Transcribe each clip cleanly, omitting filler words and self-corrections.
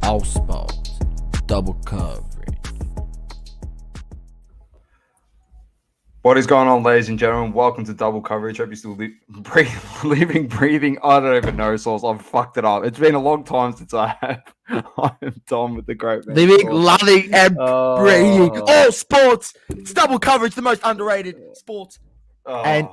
all sports, double coverage. What is going on, ladies and gentlemen? Welcome to Double Coverage. Hope you're still living, breathing. I don't even know, Sauce. I've fucked it up. It's been a long time since I have. I'm Tom with the great man. Living, loving, and breathing all sports. It's Double Coverage, the most underrated sports and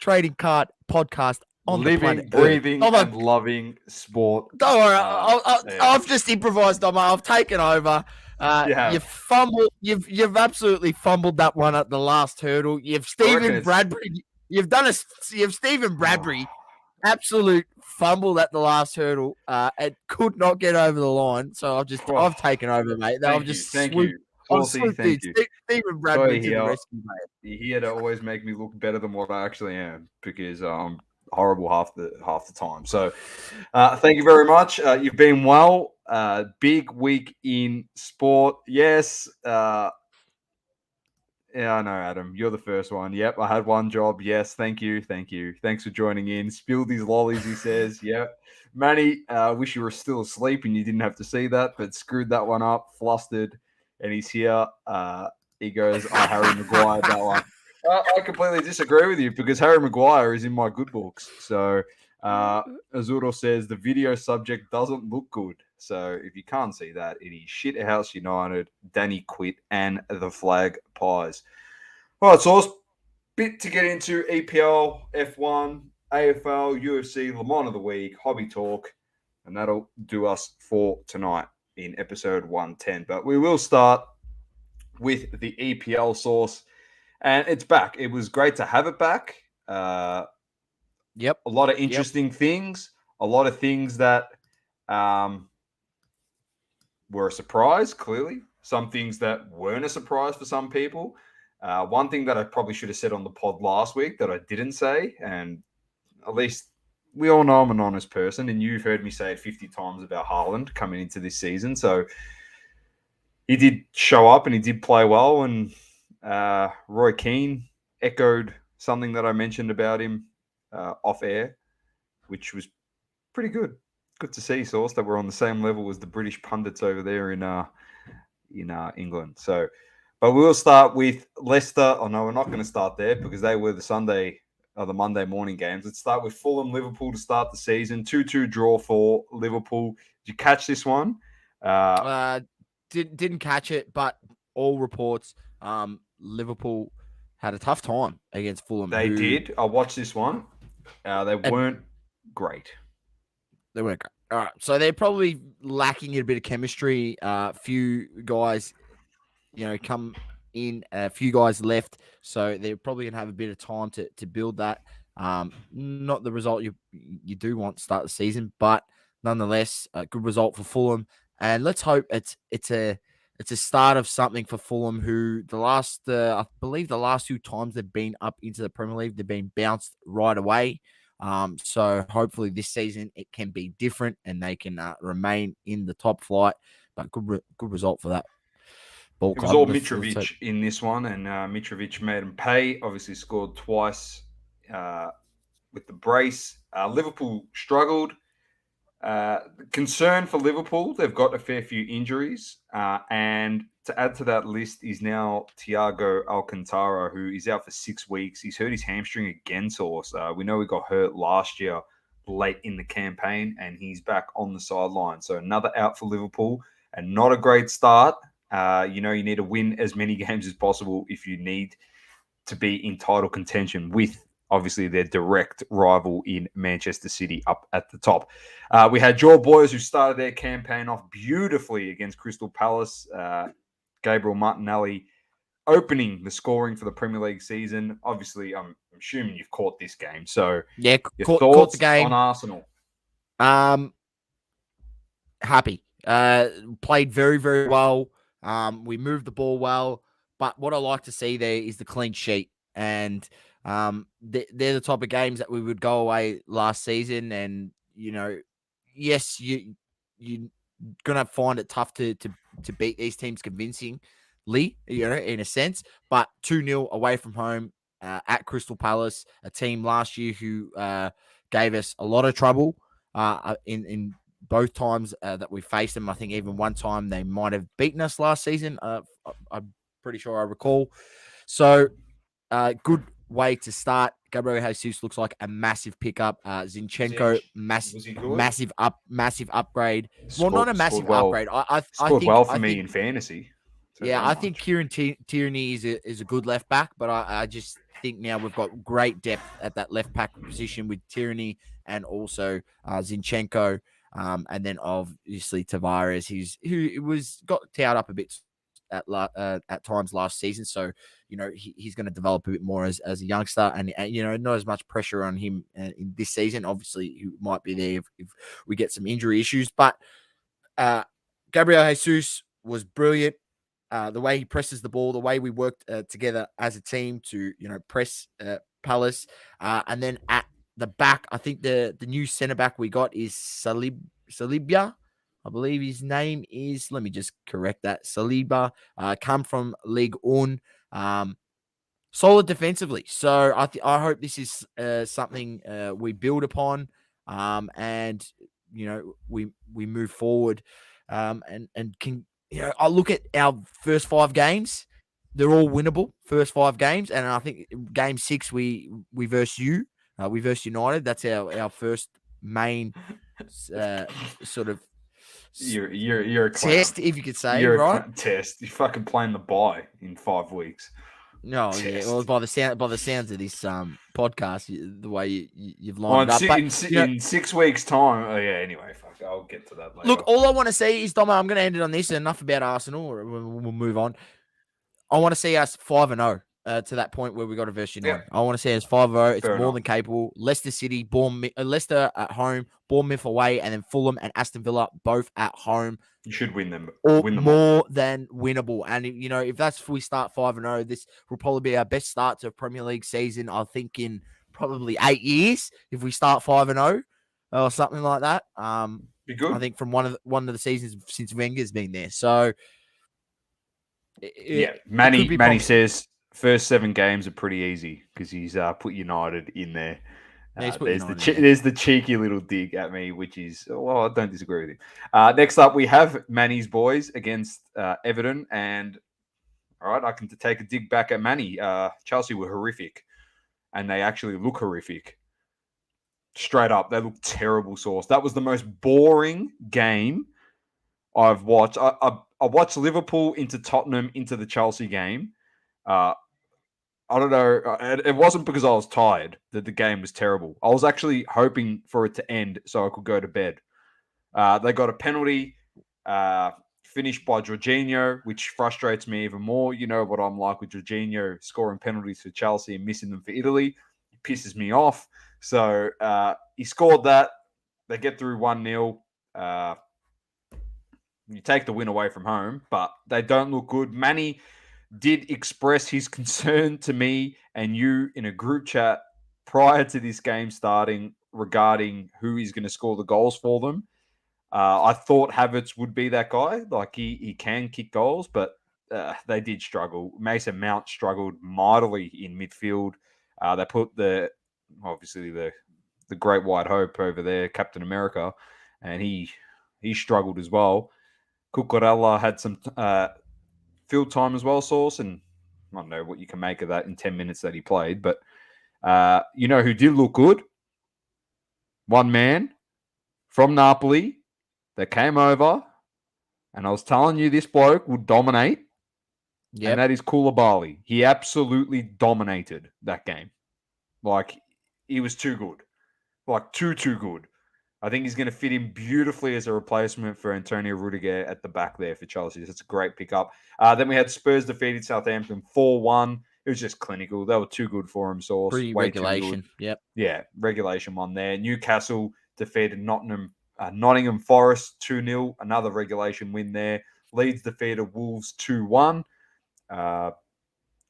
trading card podcast on the planet. Breathing, and loving sport. Don't worry, I've just improvised on my. I've taken over. You fumbled. You've absolutely fumbled that one at the last hurdle. You've Stephen Bradbury. You've Stephen Bradbury absolute fumbled at the last hurdle and could not get over the line. So I've taken over, mate. Thank you. Stephen Bradbury to the rescue, mate. You're here to always make me look better than what I actually am because I'm horrible half the time. So thank you very much. You've been well. Big week in sport. Yes. Yeah, I know, Adam. You're the first one. Yep, I had one job. Yes, thank you. Thanks for joining in. Spilled these lollies, he says. Yep. Manny, wish you were still asleep and you didn't have to see that, but screwed that one up, flustered, and he's here. He goes, Harry Maguire, that one. I completely disagree with you because Harry Maguire is in my good books. So Azuro says the video subject doesn't look good. So if you can't see that, it is Shithouse United, Danny Quit, and the Flagpies. All right, so it's a bit to get into EPL, F1, AFL, UFC, Le Mans of the Week, Hobby Talk, and that'll do us for tonight in episode 110. But we will start with the EPL source. And it's back. It was great to have it back. Yep. A lot of interesting things. A lot of things that were a surprise, clearly. Some things that weren't a surprise for some people. One thing that I probably should have said on the pod last week that I didn't say, and at least we all know I'm an honest person, and you've heard me say it 50 times about Haaland coming into this season. So he did show up and he did play well, and Roy Keane echoed something that I mentioned about him off air, which was pretty good. Good to see, Source, that we're on the same level as the British pundits over there in England. So, but we'll start with Leicester. Oh no, we're not going to start there because they were the Monday morning games. Let's start with Fulham, Liverpool to start the season. 2-2 draw for Liverpool. Did you catch this one? Didn't catch it, but all reports. Liverpool had a tough time against Fulham. They did. I watched this one. They weren't great. They weren't great. All right. So they're probably lacking in a bit of chemistry. Few guys, come in. A few guys left. So they're probably going to have a bit of time to build that. Not the result you do want to start the season, but nonetheless, a good result for Fulham. And let's hope it's a start of something for Fulham, who I believe the last 2 times they've been up into the Premier League, they've been bounced right away. So hopefully this season it can be different and they can remain in the top flight. But good result for that. It was all Mitrovic in this one, and Mitrovic made him pay. Obviously scored twice with the brace. Liverpool struggled. Concern for Liverpool, they've got a fair few injuries, and to add to that list is now Thiago Alcantara, who is out for 6 weeks. He's hurt his hamstring again, Source. We know he got hurt last year late in the campaign, and he's back on the sideline. So another out for Liverpool, and not a great start. You need to win as many games as possible if you need to be in title contention with obviously their direct rival in Manchester City up at the top. We had Joel Boyers, who started their campaign off beautifully against Crystal Palace. Gabriel Martinelli opening the scoring for the Premier League season. Obviously, I'm assuming you've caught this game. So yeah, your caught thoughts the game on Arsenal? Happy. Played very, very well. We moved the ball well. But what I like to see there is the clean sheet. And they're the type of games that we would go away last season, and yes, you're gonna find it tough to beat these teams convincingly, in a sense. But 2-0 away from home at Crystal Palace, a team last year who gave us a lot of trouble in both times that we faced them. I think even one time they might have beaten us last season. I'm pretty sure I recall. So good way to start. Gabriel Jesus looks like a massive pickup. Zinchenko, Was he good? massive upgrade. Well, not a massive upgrade. I scored think well for I me think in fantasy. I think Kieran Tierney is a good left back, but I just think now we've got great depth at that left back position with Tierney and also Zinchenko, and then obviously Tavares, who was got towed up a bit at times last season. So he's going to develop a bit more as a youngster, and not as much pressure on him in this season. Obviously, he might be there if we get some injury issues, but Gabriel Jesus was brilliant. The way he presses the ball, the way we worked together as a team to press Palace, and then at the back, I think the new centre back we got is Saliba. I believe his name is. Let me just correct that. Saliba, come from Ligue 1. Solid defensively. So I hope this is something we build upon, and we move forward, and can. I look at our first 5 games; they're all winnable. First 5 games, and I think game 6 we verse you, we verse United. That's our first main sort of you're a test, if you could say, you're right? a test. You're fucking playing the bye in 5 weeks. No, Test. yeah. Well, by the sounds of this podcast, the way you've lined it up, in 6 weeks' time. Oh yeah. Anyway, fuck. I'll get to that later. Look, all I want to see is Domo. I'm going to end it on this. Enough about Arsenal. We'll move on. I want to see us 5-0 to that point where we got to verse United. Yep. I want to see us 5-0. It's more than capable. Leicester City, Leicester at home, Bournemouth away, and then Fulham and Aston Villa both at home. You should win them. More than winnable. And if we start 5-0, this will probably be our best start to a Premier League season. I think in probably 8 years. If we start 5-0 or something like that, be good. I think from one of the seasons since Wenger's been there. So. Manny says first 7 games are pretty easy because he's put United in there. There's the cheeky little dig at me, which is, I don't disagree with him. Next up, we have Manny's boys against Everton. And, all right, I can take a dig back at Manny. Chelsea were horrific, and they actually look horrific. Straight up, they look terrible sauce. That was the most boring game I've watched. I watched Liverpool into Tottenham into the Chelsea game. I don't know. It wasn't because I was tired that the game was terrible. I was actually hoping for it to end so I could go to bed. They got a penalty finished by Jorginho, which frustrates me even more. You know what I'm like with Jorginho scoring penalties for Chelsea and missing them for Italy. It pisses me off. So he scored that. They get through 1-0. You take the win away from home, but they don't look good. Manny did express his concern to me and you in a group chat prior to this game starting regarding who is going to score the goals for them. I thought Havertz would be that guy. Like he can kick goals, but they did struggle. Mason Mount struggled mightily in midfield. They put the great white hope over there, Captain America, and he struggled as well. Cucurella had some field time as well, Sauce, and I don't know what you can make of that in 10 minutes that he played, but who did look good? One man from Napoli that came over, and I was telling you this bloke would dominate, and that is Koulibaly. He absolutely dominated that game. Like, he was too good. Like, too good. I think he's going to fit in beautifully as a replacement for Antonio Rudiger at the back there for Chelsea. That's a great pickup. Then we had Spurs defeated Southampton 4-1. It was just clinical. They were too good for him, Sauce. Pre-regulation. Yep. Yeah, regulation one there. Newcastle defeated Nottingham Forest 2-0. Another regulation win there. Leeds defeated Wolves 2-1.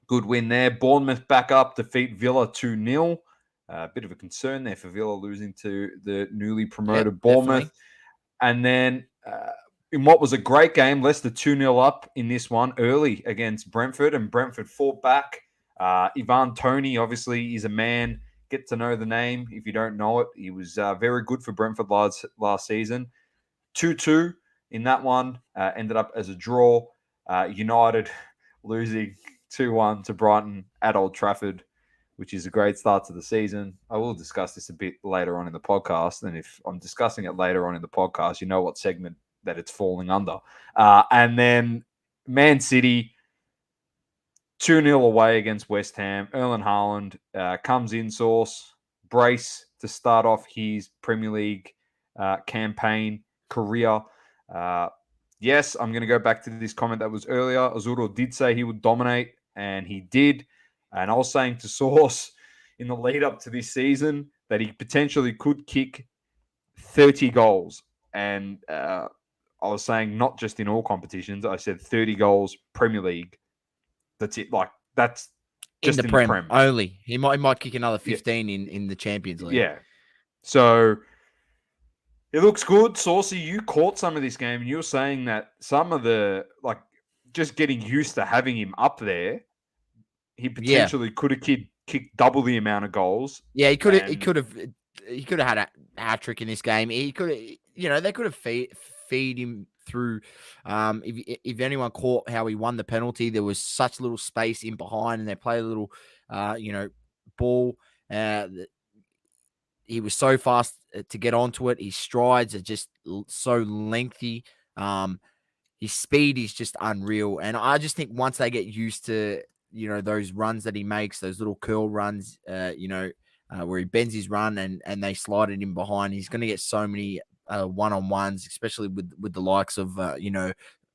Good win there. Bournemouth back up, defeat Villa 2-0. A bit of a concern there for Villa losing to the newly promoted Bournemouth. Definitely. And then in what was a great game, Leicester 2-0 up in this one early against Brentford, and Brentford fought back. Ivan Toney, obviously, is a man. Get to know the name if you don't know it. He was very good for Brentford last season. 2-2 in that one. Ended up as a draw. United losing 2-1 to Brighton at Old Trafford, which is a great start to the season. I will discuss this a bit later on in the podcast. And if I'm discussing it later on in the podcast, you know what segment that it's falling under. And then Man City, 2-0 away against West Ham. Erling Haaland comes in source, brace to start off his Premier League campaign career. Yes, I'm going to go back to this comment that was earlier. Azuro did say he would dominate, and he did. And I was saying to Source in the lead up to this season that he potentially could kick 30 goals. And I was saying not just in all competitions. I said 30 goals Premier League. That's it. Like, that's just in the Prem only. He might kick another 15 in the Champions League. Yeah. So it looks good. Saucy, you caught some of this game, and you were saying that some of the, like, just getting used to having him up there, he potentially could have kicked double the amount of goals. Yeah, he could have had a hat trick in this game. He could have, they could have feed him through. If anyone caught how he won the penalty, there was such little space in behind, and they played a little, ball. He was so fast to get onto it. His strides are just so lengthy. His speed is just unreal. And I just think once they get used to, those runs that he makes, those little curl runs, where he bends his run and they slide it in behind, he's going to get so many one-on-ones, especially with the likes of,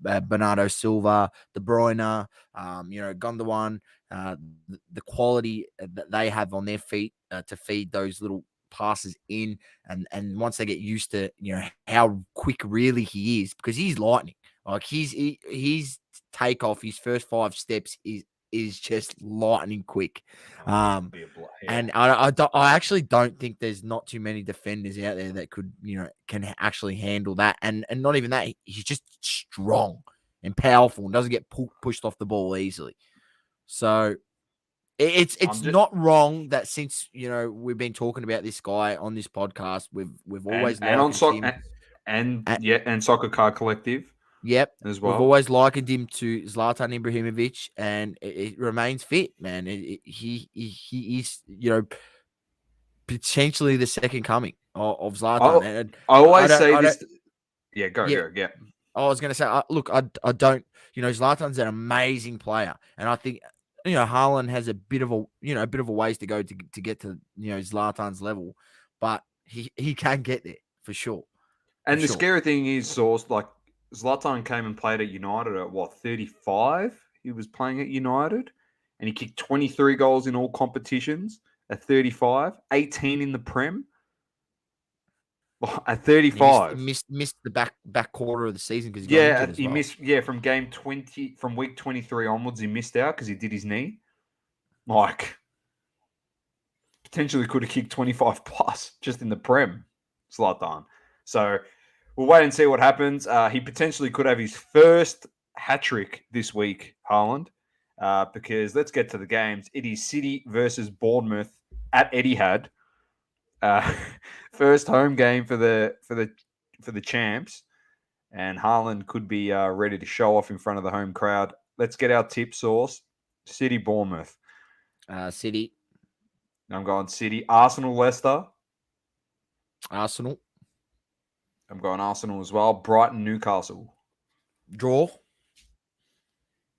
Bernardo Silva, De Bruyne, Gundogan, the quality that they have on their feet to feed those little passes in, and once they get used to how quick really he is, because he's lightning. Like his takeoff, his first 5 steps is just lightning quick. And I actually don't think there's not too many defenders out there that could can actually handle that, and not even that, he's just strong and powerful and doesn't get pushed off the ball easily. So it's not wrong that since we've been talking about this guy on this podcast, we've always and Soccer Card Collective. Yep, as well. We've always likened him to Zlatan Ibrahimovic, and it remains fit, man. He is potentially the second coming of Zlatan. I always say this. Yeah, go. I was going to say, look, I don't. Zlatan's an amazing player, and I think Haaland has a bit of a ways to go to get to Zlatan's level, but he can get there for sure. And the scary thing is, Source, like, Zlatan came and played at United at 35? He was playing at United, and he kicked 23 goals in all competitions at 35, 18 in the Prem. At 35, he missed the back quarter of the season because he missed. Yeah, from game 20, from week 23 onwards, he missed out because he did his knee. Like, potentially could have kicked 25 plus just in the Prem, Zlatan. So we'll wait and see what happens. He potentially could have his first hat trick this week, Haaland, because let's get to the games. It is City versus Bournemouth at Etihad. First home game for the champs, and Haaland could be ready to show off in front of the home crowd. Let's get our tip, Source. City, Bournemouth. City. I'm going City. Arsenal, Leicester. Arsenal. I'm going Arsenal as well. Brighton, Newcastle. Draw.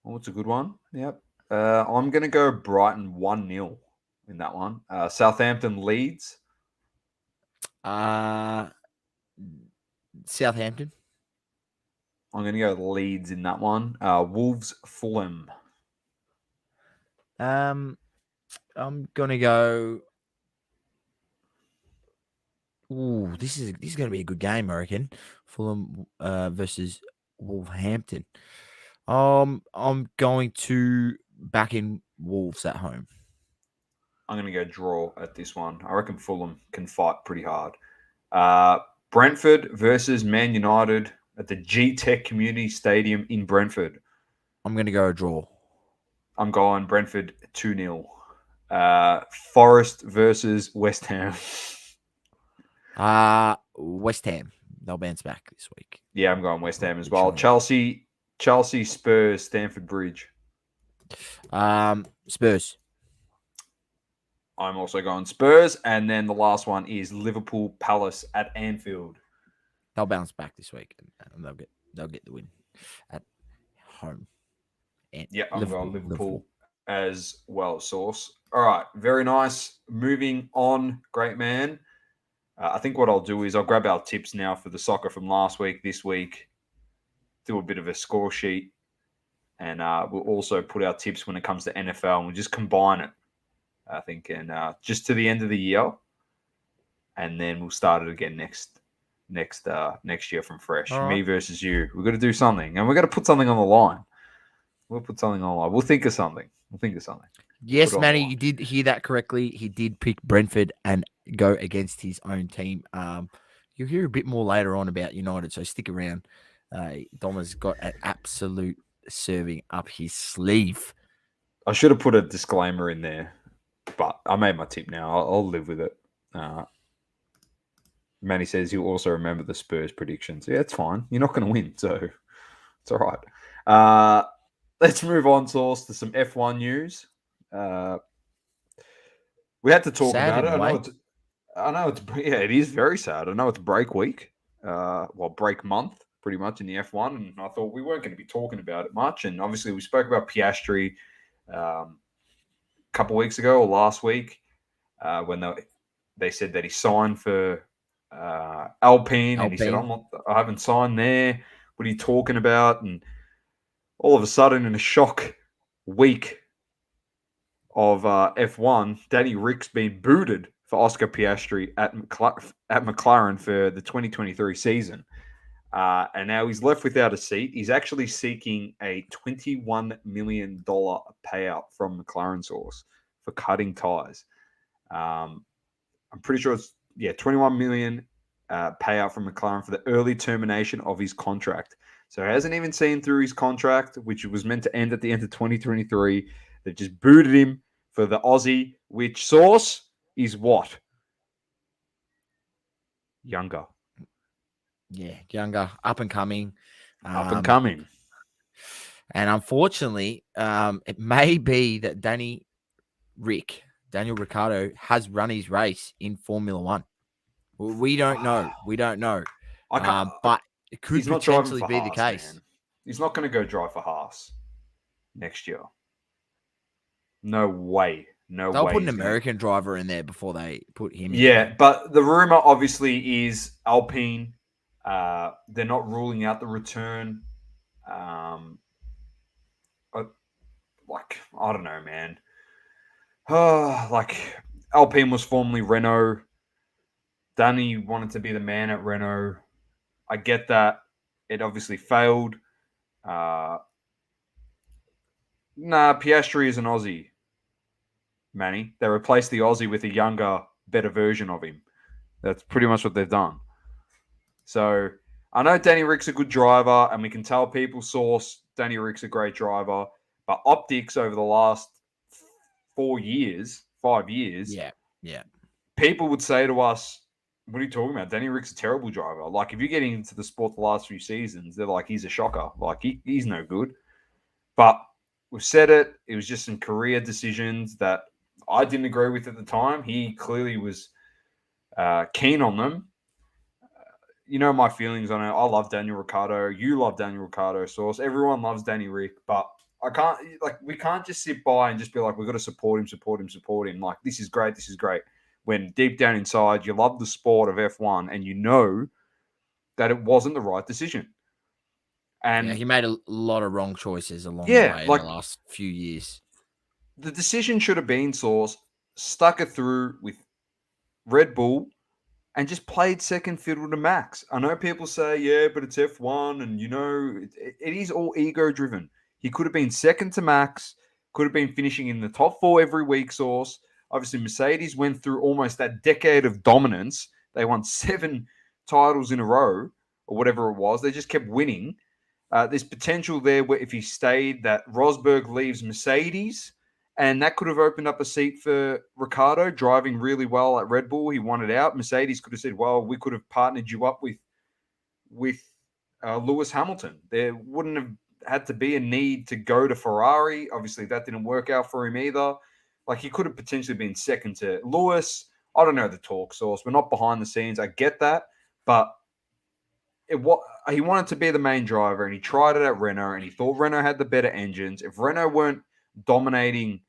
Oh, it's a good one. Yep. I'm going to go Brighton 1-0 in that one. Southampton, Leeds. Southampton. I'm going to go Leeds in that one. Wolves, Fulham. I'm going to go. Ooh, this is going to be a good game, I reckon. Fulham versus Wolverhampton. I'm going to back in Wolves at home. I'm going to go draw at this one. I reckon Fulham can fight pretty hard. Brentford versus Man United at the G-Tech Community Stadium in Brentford. I'm going to go a draw. I'm going Brentford 2-0. Forest versus West Ham. West Ham. They'll bounce back this week. Yeah, I'm going West Ham as Good well. shot. Chelsea, Spurs, Stamford Bridge. Spurs. I'm also going Spurs. And then the last one is Liverpool Palace at Anfield. They'll bounce back this week and they'll get the win at home. And Yeah, I'm going Liverpool Liverpool as well, Source. All right, very nice. Moving on, great man. I think what I'll do is I'll grab our tips now for the soccer from last week, this week, do a bit of a score sheet, and we'll also put our tips when it comes to NFL, and we'll just combine it, I think, and just to the end of the year, and then we'll start it again next year from fresh. All right. Me versus you. We've got to do something, and we've got to put something on the line. We'll put something on the line. We'll think of something. Yes, Manny, you did hear that correctly. He did pick Brentford and go against his own team. You'll hear a bit more later on about United, so stick around. Doma's got an absolute serving up his sleeve. I should have put a disclaimer in there, but I made my tip now. I'll live with it. Manny says he'll also remember the Spurs predictions. Yeah, it's fine. You're not going to win, so it's all right. Let's move on, Source, to some F1 news. We had to talk Sad about it. I know it's it is very sad. I know it's break week, break month, pretty much in the F1, and I thought we weren't going to be talking about it much. And obviously, we spoke about Piastri a couple of weeks ago or last week when they said that he signed for Alpine, and he said, I haven't signed there. What are you talking about? And all of a sudden, in a shock week of F1, Danny Rick's been booted for Oscar Piastri at McLaren for the 2023 season. And now he's left without a seat. He's actually seeking a $21 million payout from McLaren Source for cutting ties. I'm pretty sure it's, $21 million payout from McLaren for the early termination of his contract. So he hasn't even seen through his contract, which was meant to end at the end of 2023. They just booted him for the Aussie, which Source is what? Younger. Yeah, younger, up and coming. Up and coming. And unfortunately, it may be that Daniel Ricciardo, has run his race in Formula One. We don't know. But it could potentially be the case. Man. He's not going to go drive for Haas next year. No way. They'll put an American driver in there before they put him in. Yeah, but the rumor obviously is Alpine. They're not ruling out the return. I don't know, man. Alpine was formerly Renault. Danny wanted to be the man at Renault. I get that. It obviously failed. Piastri is an Aussie, Manny. They replaced the Aussie with a younger, better version of him. That's pretty much what they've done. So I know Danny Rick's a good driver, and we can tell people Source Danny Rick's a great driver, but optics over the last 5 years, people would say to us, what are you talking about? Danny Rick's a terrible driver. Like, if you're getting into the sport the last few seasons, they're like, he's a shocker. Like, he's no good. But we've said it. It was just some career decisions that I didn't agree with at the time. He clearly was keen on them. You know my feelings on it. I love Daniel Ricciardo. You love Daniel Ricciardo, Source. Everyone loves Danny Rick. But we can't just sit by and just be like, we've got to support him. Like, this is great. When deep down inside, you love the sport of F1 and you know that it wasn't the right decision. And he made a lot of wrong choices along the way in the last few years. The decision should have been, Source, stuck it through with Red Bull and just played second fiddle to Max. I know people say, yeah, but it's F1 and, it is all ego-driven. He could have been second to Max, could have been finishing in the top 4 every week, Source. Obviously, Mercedes went through almost that decade of dominance. They won 7 titles in a row or whatever it was. They just kept winning. There's potential there where if he stayed, that Rosberg leaves Mercedes, and that could have opened up a seat for Ricciardo, driving really well at Red Bull. He won it out. Mercedes could have said, well, we could have partnered you up with with Lewis Hamilton. There wouldn't have had to be a need to go to Ferrari. Obviously, that didn't work out for him either. Like, he could have potentially been second to Lewis. I don't know the talk source. We're not behind the scenes. I get that. But he wanted to be the main driver, and he tried it at Renault, and he thought Renault had the better engines. If Renault weren't dominating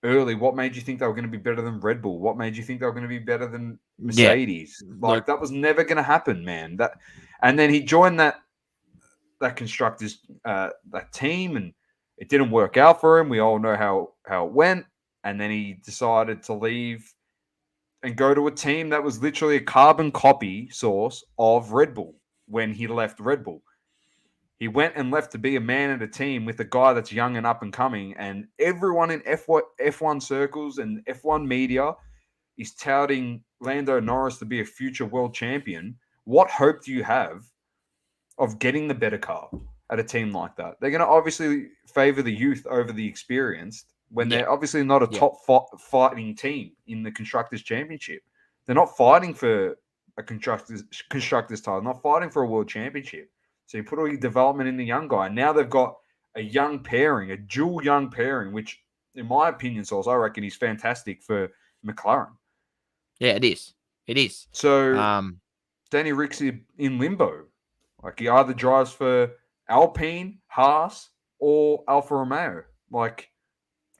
early, what made you think they were going to be better than Red Bull? What made you think they were going to be better than Mercedes? Like, that was never going to happen, man. And then he joined that constructors that team, and it didn't work out for him. We all know how it went. And then he decided to leave and go to a team that was literally a carbon copy source of Red Bull when he left Red Bull. He went and left to be a man at a team with a guy that's young and up and coming, and everyone in F1 circles and F1 media is touting Lando Norris to be a future world champion. What hope do you have of getting the better car at a team like that? They're going to obviously favor the youth over the experienced when they're obviously not a top fighting team in the Constructors' Championship. They're not fighting for a Constructors title, not fighting for a world championship. So you put all your development in the young guy. Now they've got a young pairing, a dual young pairing, which, in my opinion, Sauce, I reckon is fantastic for McLaren. Yeah, it is. It is. So Danny Rick's in limbo. Like, he either drives for Alpine, Haas, or Alfa Romeo. Like,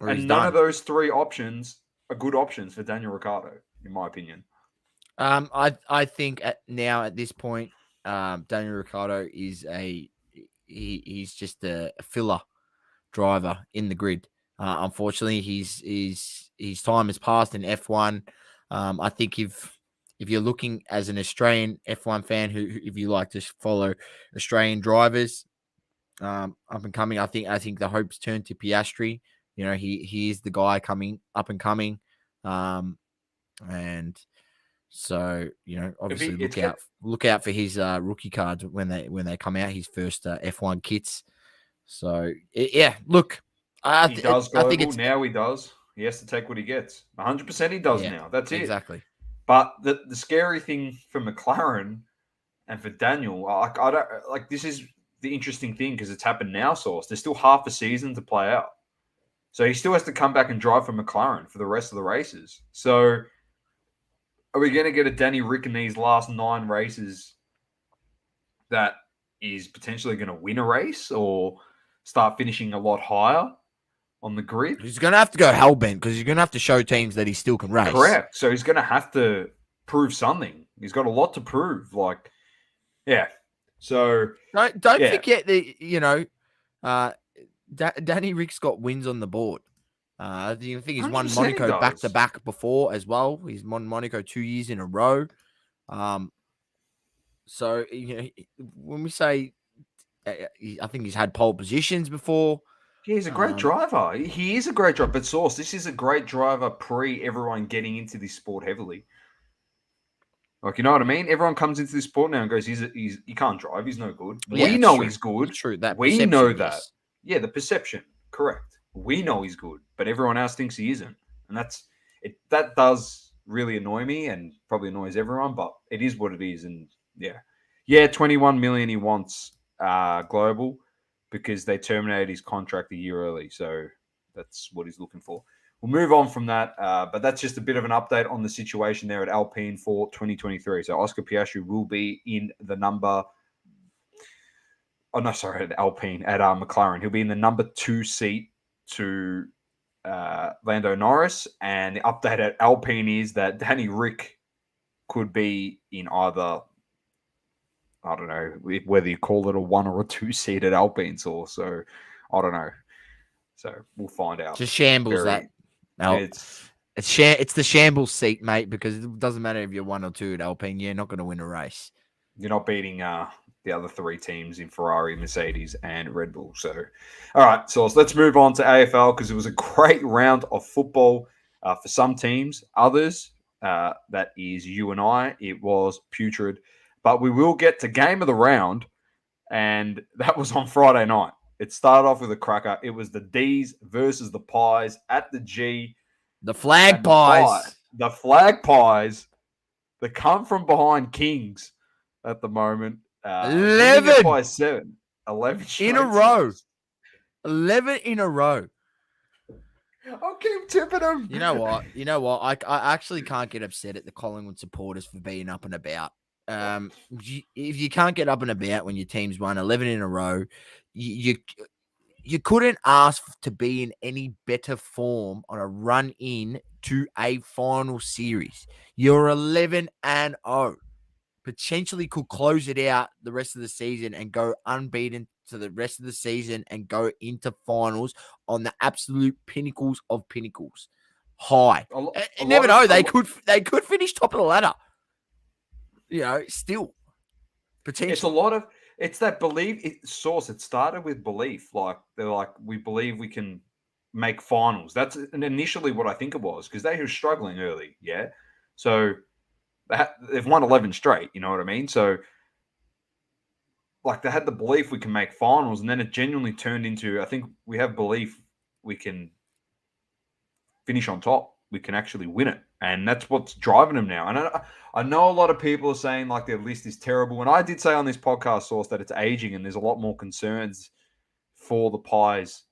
and none of those three options are good options for Daniel Ricciardo, in my opinion. I think at this point, Daniel Ricciardo is he's just a filler driver in the grid. Unfortunately, his time has passed in F1. I think if you're looking as an Australian F1 fan if you like to follow Australian drivers up and coming, I think the hopes turn to Piastri. You know, he is the guy coming up and coming, and so, you know, obviously look out for his rookie cards when they come out, his first F1 kits. So look, I think now he does. He has to take what he gets. 100% he does now. That's it. Exactly. But the scary thing for McLaren and for Daniel, I don't like, this is the interesting thing because it's happened now, Sauce. There's still half a season to play out. So he still has to come back and drive for McLaren for the rest of the races. So are we going to get a Danny Rick in these last 9 races that is potentially going to win a race or start finishing a lot higher on the grid? He's going to have to go hellbent because he's going to have to show teams that he still can race. Correct. So he's going to have to prove something. He's got a lot to prove. Like, yeah. So don't forget that, Danny Rick's got wins on the board. I think he's won Monaco back-to-back before as well. He's won Monaco 2 years in a row. So, when we say, I think he's had pole positions before. Yeah, he's a great driver. He is a great driver. But Sauce, this is a great driver pre everyone getting into this sport heavily. Like, you know what I mean? Everyone comes into this sport now and goes, he can't drive. He's no good. Yeah, we know he's good. True. We know that. Yes. Yeah, the perception. Correct. We know he's good, but everyone else thinks he isn't. And that does really annoy me and probably annoys everyone, but it is what it is. And yeah, 21 million he wants global because they terminated his contract a year early. So that's what he's looking for. We'll move on from that, but that's just a bit of an update on the situation there at Alpine for 2023. So Oscar Piastri will be in the number... Oh, no, sorry, at Alpine, at McLaren. He'll be in the number 2 seat to Lando Norris. And the update at Alpine is that Danny Rick could be in either, I don't know, whether you call it a 1 or a 2 seat at Alpine. So I don't know. So we'll find out. Just shambles that. No, it's the shambles seat, mate, because it doesn't matter if you're 1 or 2 at Alpine. You're not going to win a race. You're not beating the other 3 teams in Ferrari, Mercedes, and Red Bull. So, all right, so let's move on to AFL because it was a great round of football for some teams. Others, that is you and I, it was putrid. But we will get to game of the round, and that was on Friday night. It started off with a cracker. It was the D's versus the Pies at the G. The Flagpies. The Flagpies, the come from behind kings at the moment. winning it 11 by 7. 11 in a straight row. Saints. 11 in a row. I'll keep tipping them. You know what? I actually can't get upset at the Collingwood supporters for being up and about. If you can't get up and about when your team's won 11 in a row, you couldn't ask to be in any better form on a run in to a final series. You're 11-0. Potentially could close it out the rest of the season and go unbeaten to the rest of the season and go into finals on the absolute pinnacles of pinnacles. High. You never know. They could finish top of the ladder. Still. Potentially. It's that belief source. It started with belief. Like they're like, we believe we can make finals. That's initially what I think it was, because they were struggling early. Yeah. So they've won 11 straight. You know what I mean? So like they had the belief we can make finals, and then it genuinely turned into, I think we have belief we can finish on top. We can actually win it. And that's what's driving them now. And I know a lot of people are saying like their list is terrible. And I did say on this podcast source that it's aging and there's a lot more concerns for the Pies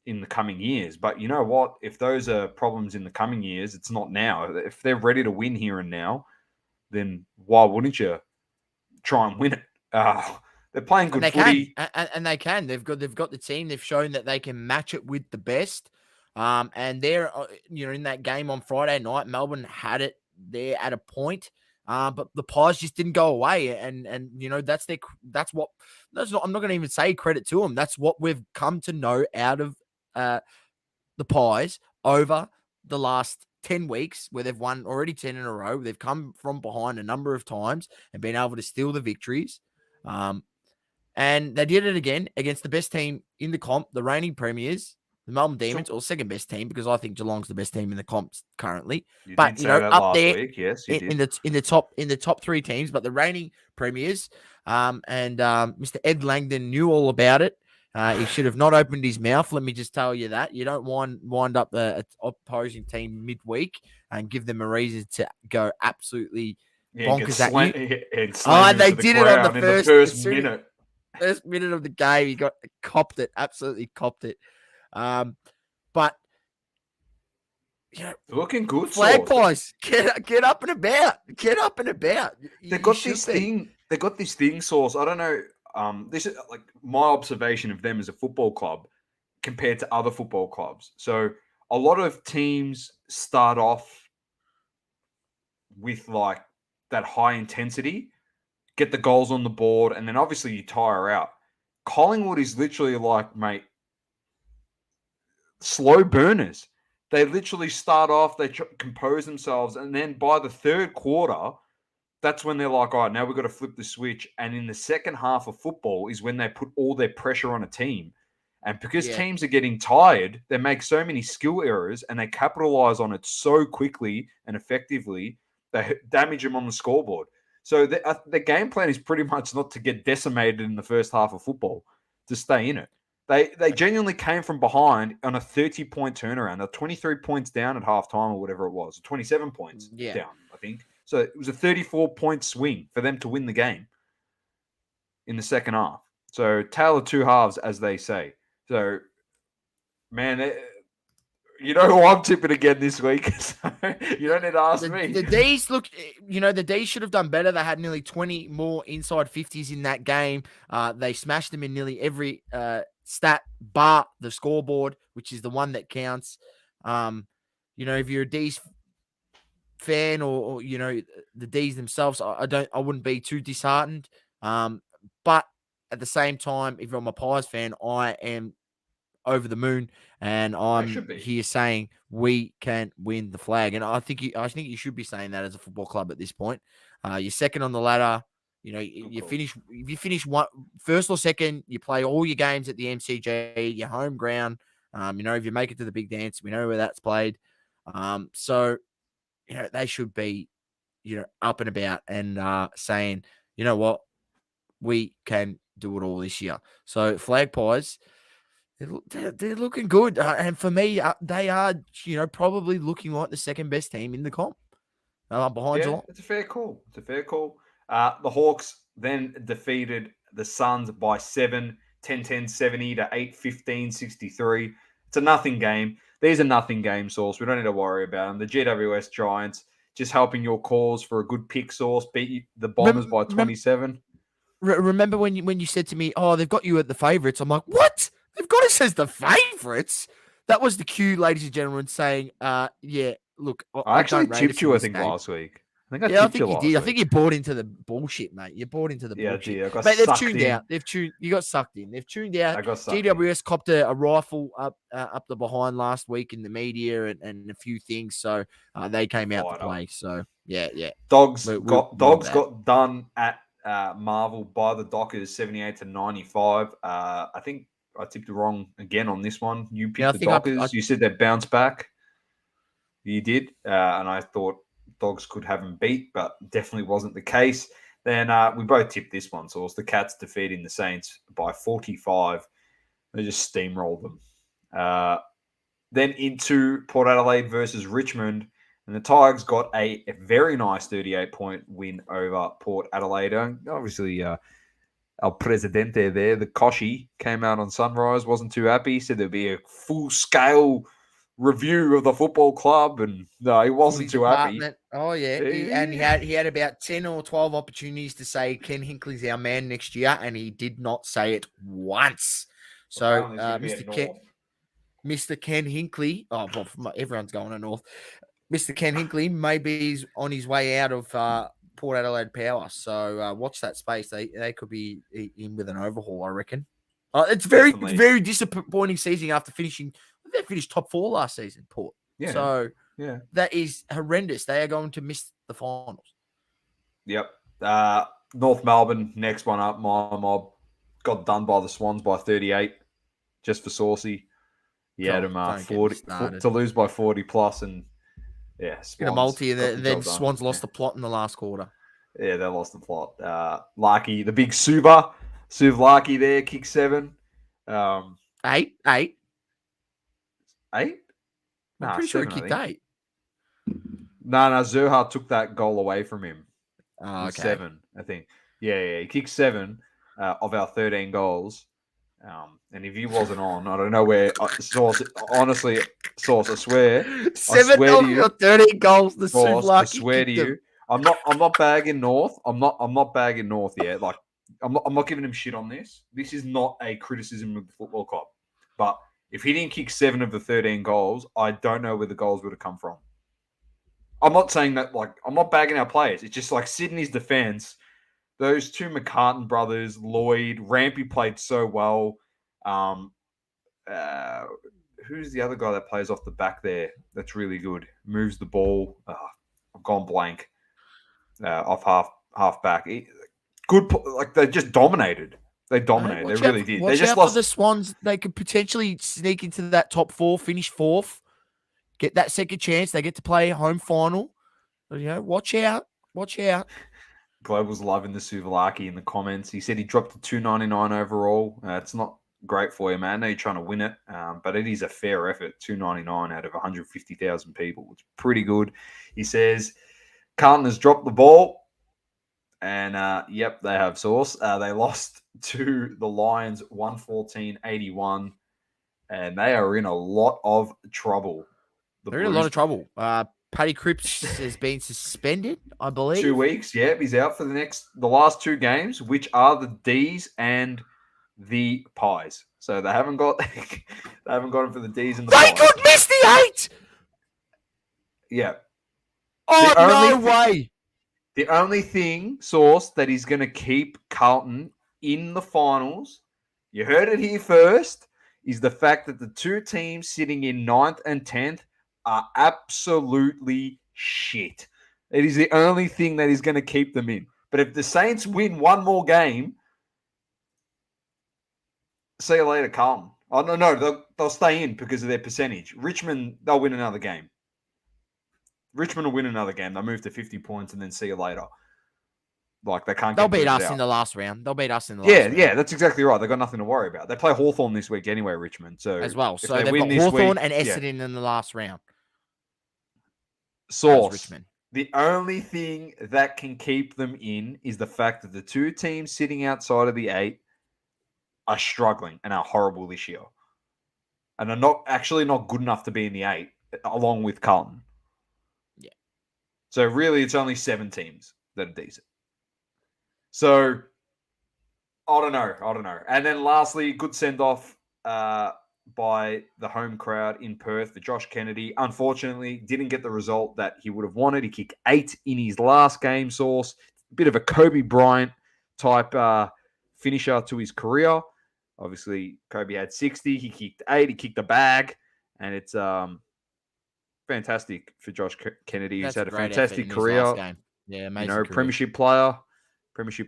in the coming years. But you know what? If those are problems in the coming years, it's not now. If they're ready to win here and now, then why wouldn't you try and win it? They're playing good footy. And they can. They've got the team. They've shown that they can match it with the best. And they're in that game on Friday night, Melbourne had it there at a point. But the Pies just didn't go away, and I'm not going to even say credit to them. That's what we've come to know out of the Pies over the last 10 weeks, where they've won already 10 in a row. They've come from behind a number of times and been able to steal the victories. And they did it again against the best team in the comp, the reigning premiers, the Melbourne Demons, or second best team, because I think Geelong's the best team in the comps currently. But did say that up last there week, yes, you in did. the top three teams, but the reigning premiers. Mr. Ed Langdon knew all about it. He should have not opened his mouth. Let me just tell you that. You don't wind up the opposing team midweek and give them a reason to go absolutely bonkers at you. They did it on the first minute. First minute of the game, he absolutely copped it. But looking good. Flagpies, get up and about. Get up and about. They got this thing, Source. I don't know. This is like my observation of them as a football club compared to other football clubs. So a lot of teams start off with like that high intensity, get the goals on the board, and then obviously you tire out. Collingwood is literally like, mate, slow burners. They literally start off, they compose themselves, and then by the third quarter, that's when they're like, all right, now we've got to flip the switch. And in the second half of football is when they put all their pressure on a team. And because teams are getting tired, they make so many skill errors and they capitalize on it so quickly and effectively, they damage them on the scoreboard. So the game plan is pretty much not to get decimated in the first half of football, to stay in it. They genuinely came from behind on a 30-point turnaround. They're 23 points down at halftime or whatever it was, 27 points down, I think. So it was a 34-point swing for them to win the game in the second half. So tale of two halves, as they say. So, man, you know who I'm tipping again this week. So you don't need to ask me. The D's the D's should have done better. They had nearly 20 more inside 50s in that game. They smashed them in nearly every stat bar the scoreboard, which is the one that counts. If you're a D's fan or the D's themselves, I wouldn't be too disheartened. But at the same time, if I'm a Pies fan, I am over the moon, and I'm here saying we can win the flag. And I think you should be saying that as a football club at this point. You're second on the ladder. You finish. If you finish first or second, you play all your games at the MCG, your home ground. If you make it to the big dance, we know where that's played. So they should be, up and about and saying, you know what, we can do it all this year. So Flagpies, they're looking good. And for me, they are, probably looking like the second best team in the comp behind Geelong. It's a fair call. The Hawks, then defeated the Suns by 7, 10-10, 70 to 8-15, 63. It's a nothing game. These are nothing game, Source. We don't need to worry about them. The GWS Giants just helping your cause for a good pick, Source. Beat the Bombers by 27. Remember when you said to me, "Oh, they've got you at the favourites." I'm like, "What? They've got us as the favourites?" That was the cue, ladies and gentlemen, saying, yeah, look, I actually tipped you, I think, last week. I think I think you did. I think you bought into the bullshit, mate. You bought into the bullshit. Yeah, I got mate, they've sucked tuned in. out. You got sucked in. They've tuned out. I got sucked GWS copped a rifle up the behind last week in the media and a few things. So they came out to play. So yeah. Dogs got done at Marvel by the Dockers 78 to 95. I think I tipped wrong again on this one. You picked the Dockers. You said they'd bounce back. You did, and I thought Dogs could have them beat, but definitely wasn't the case. Then we both tipped this one. So it was the Cats defeating the Saints by 45. They just steamrolled them. Then into Port Adelaide versus Richmond. And the Tigers got a very nice 38-point win over Port Adelaide. Obviously, El Presidente there, the Koshi, came out on Sunrise, wasn't too happy, said there'd be a full-scale review of the football club, and no, he wasn't too happy. Oh, yeah. He had about 10 or 12 opportunities to say Ken Hinkley's our man next year, and he did not say it once. So, Mr. Ken Hinkley, everyone's going to North. Mr. Ken Hinkley maybe he's on his way out of Port Adelaide Power. So watch that space. They could be in with an overhaul, I reckon. It's very disappointing season after finishing. They finished top 4 last season, Port. Yeah. So that is horrendous. They are going to miss the finals. Yep. North Melbourne, next one up. My mob got done by the Swans by 38, just for Saucy. He had him 40 to lose by 40 plus, and in a multi, and then Swans lost the plot in the last quarter. Yeah, they lost the plot. Larky, the big Suv Larky there, kick 7. 8? I'm pretty sure he kicked 8. No, Zurha took that goal away from him. Oh, okay. 7, I think. Yeah, he kicked 7 of our 13 goals. And if he wasn't on, I don't know where. Source, I swear. 7 of your 13 goals. The Source, I swear to you, I'm not bagging North. I'm not bagging North yet. Like I'm not giving him shit on this. This is not a criticism of the football club. But if he didn't kick 7 of the 13 goals, I don't know where the goals would have come from. I'm not saying that, like, I'm not bagging our players. It's just like Sydney's defense. Those two McCartan brothers, Lloyd, Rampy played so well. Who's the other guy that plays off the back there? That's really good. Moves the ball. I've gone blank. Off half back. Good. Like they just dominated. They dominated. They really did. They just lost. For the Swans. They could potentially sneak into that top 4, finish 4th, get that second chance. They get to play home final. Watch out. Global's loving the Suvalaki in the comments. He said he dropped to $2.99 overall. It's not great for you, man. I know you're trying to win it, but it is a fair effort. $2.99 out of 150,000 people. It's pretty good. He says Carlton has dropped the ball, and they have Source. They lost to the Lions 114-81, and they are in a lot of trouble. They're in a lot of trouble. Paddy Cripps has been suspended, I believe. 2 weeks. Yep, he's out for the last 2 games, which are the D's and the Pies. So they haven't got him for the D's and the Pies. They could miss the 8. Yeah. Oh, no way. The only thing, Source, that is going to keep Carlton in the finals, you heard it here first, is the fact that the 2 teams sitting in 9th and 10th are absolutely shit. It is the only thing that is going to keep them in. But if the Saints win one more game, see you later, Carlton. Oh, no, they'll stay in because of their percentage. Richmond, they'll win another game. Richmond will win another game. They'll move to 50 points and then see you later. Like, they can't. They'll beat us in the last round. Yeah, that's exactly right. They've got nothing to worry about. They play Hawthorn this week anyway, Richmond. So as well. So they've got Hawthorn and Essendon in the last round. Source. Richmond. The only thing that can keep them in is the fact that the two teams sitting outside of the 8 are struggling and are horrible this year. And are not good enough to be in the 8, along with Carlton. Yeah. So really, it's only 7 teams that are decent. So, I don't know. And then lastly, good send-off by the home crowd in Perth for Josh Kennedy. Unfortunately, didn't get the result that he would have wanted. He kicked 8 in his last game, Source. A bit of a Kobe Bryant type finisher to his career. Obviously, Kobe had 60. He kicked 8. He kicked a bag. And it's fantastic for Josh Kennedy, who's had a fantastic career. Game. Yeah, amazing career. Premiership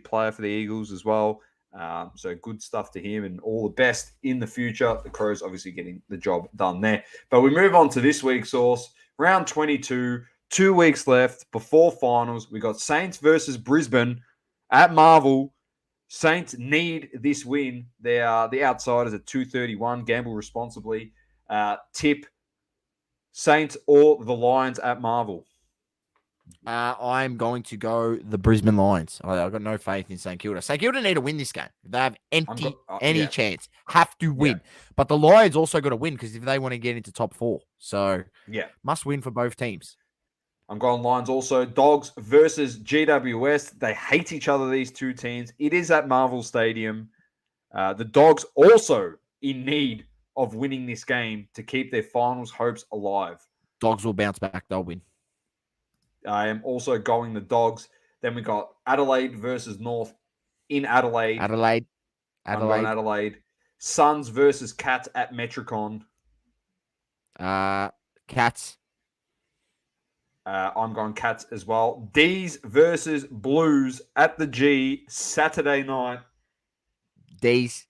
player for the Eagles as well. So good stuff to him and all the best in the future. The Crows obviously getting the job done there. But we move on to this week's Source. Round 22, 2 weeks left before finals. We got Saints versus Brisbane at Marvel. Saints need this win. They are the outsiders at 231. Gamble responsibly. Tip Saints or the Lions at Marvel. I'm going to go the Brisbane Lions. I've got no faith in St Kilda. St Kilda need to win this game. If they have any chance, have to win. Yeah. But the Lions also got to win because if they want to get into top 4. So, must win for both teams. I'm going Lions also. Dogs versus GWS. They hate each other, these two teams. It is at Marvel Stadium. The Dogs also in need of winning this game to keep their finals hopes alive. Dogs will bounce back. They'll win. I am also going the Dogs. Then we got Adelaide versus North in Adelaide. Adelaide. I'm going Adelaide. Suns versus Cats at Metricon. Cats. I'm going Cats as well. D's versus Blues at the G Saturday night. D's.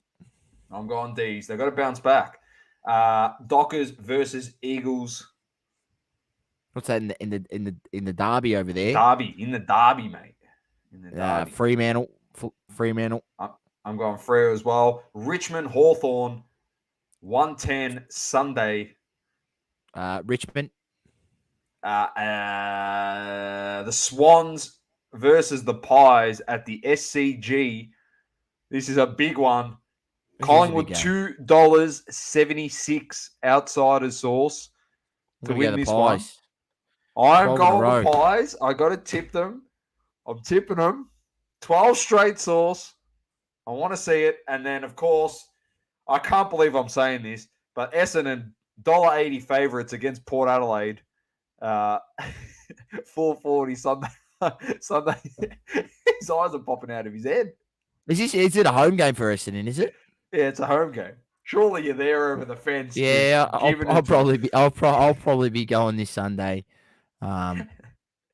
I'm going D's. They've got to bounce back. Dockers versus Eagles. What's that in the derby over there? In the derby, mate. In the derby. Fremantle. I'm going Freo as well. Richmond Hawthorn, 1:10 Sunday. Richmond. The Swans versus the Pies at the SCG. This is a big one. Collingwood $2.76 outsiders Source to win this one. I'm going the Pies. I got to tip them. I'm tipping them. 12 straight Source. I want to see it. And then, of course, I can't believe I'm saying this, but Essendon $1.80 favourites against Port Adelaide. 4:40 Sunday. Sunday. His eyes are popping out of his head. Is it a home game for Essendon, is it? Yeah, it's a home game. Surely you're there over the fence. Yeah, I'll probably be going this Sunday. I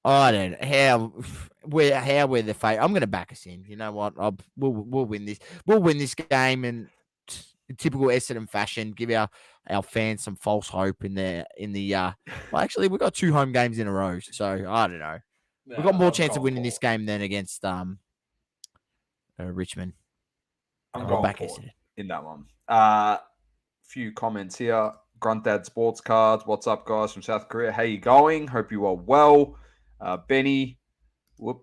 don't know how we're the fate. I'm going to back us in. You know what? We'll win this. We'll win this game in typical Essendon fashion. Give our fans some false hope in the. Well, actually, we've got 2 home games in a row, so I don't know. We've got more chance of winning this game than against Richmond. I'm going back in that one. Few comments here. Gruntdad Sports Cards. What's up, guys from South Korea? How you going? Hope you are well. Benny. How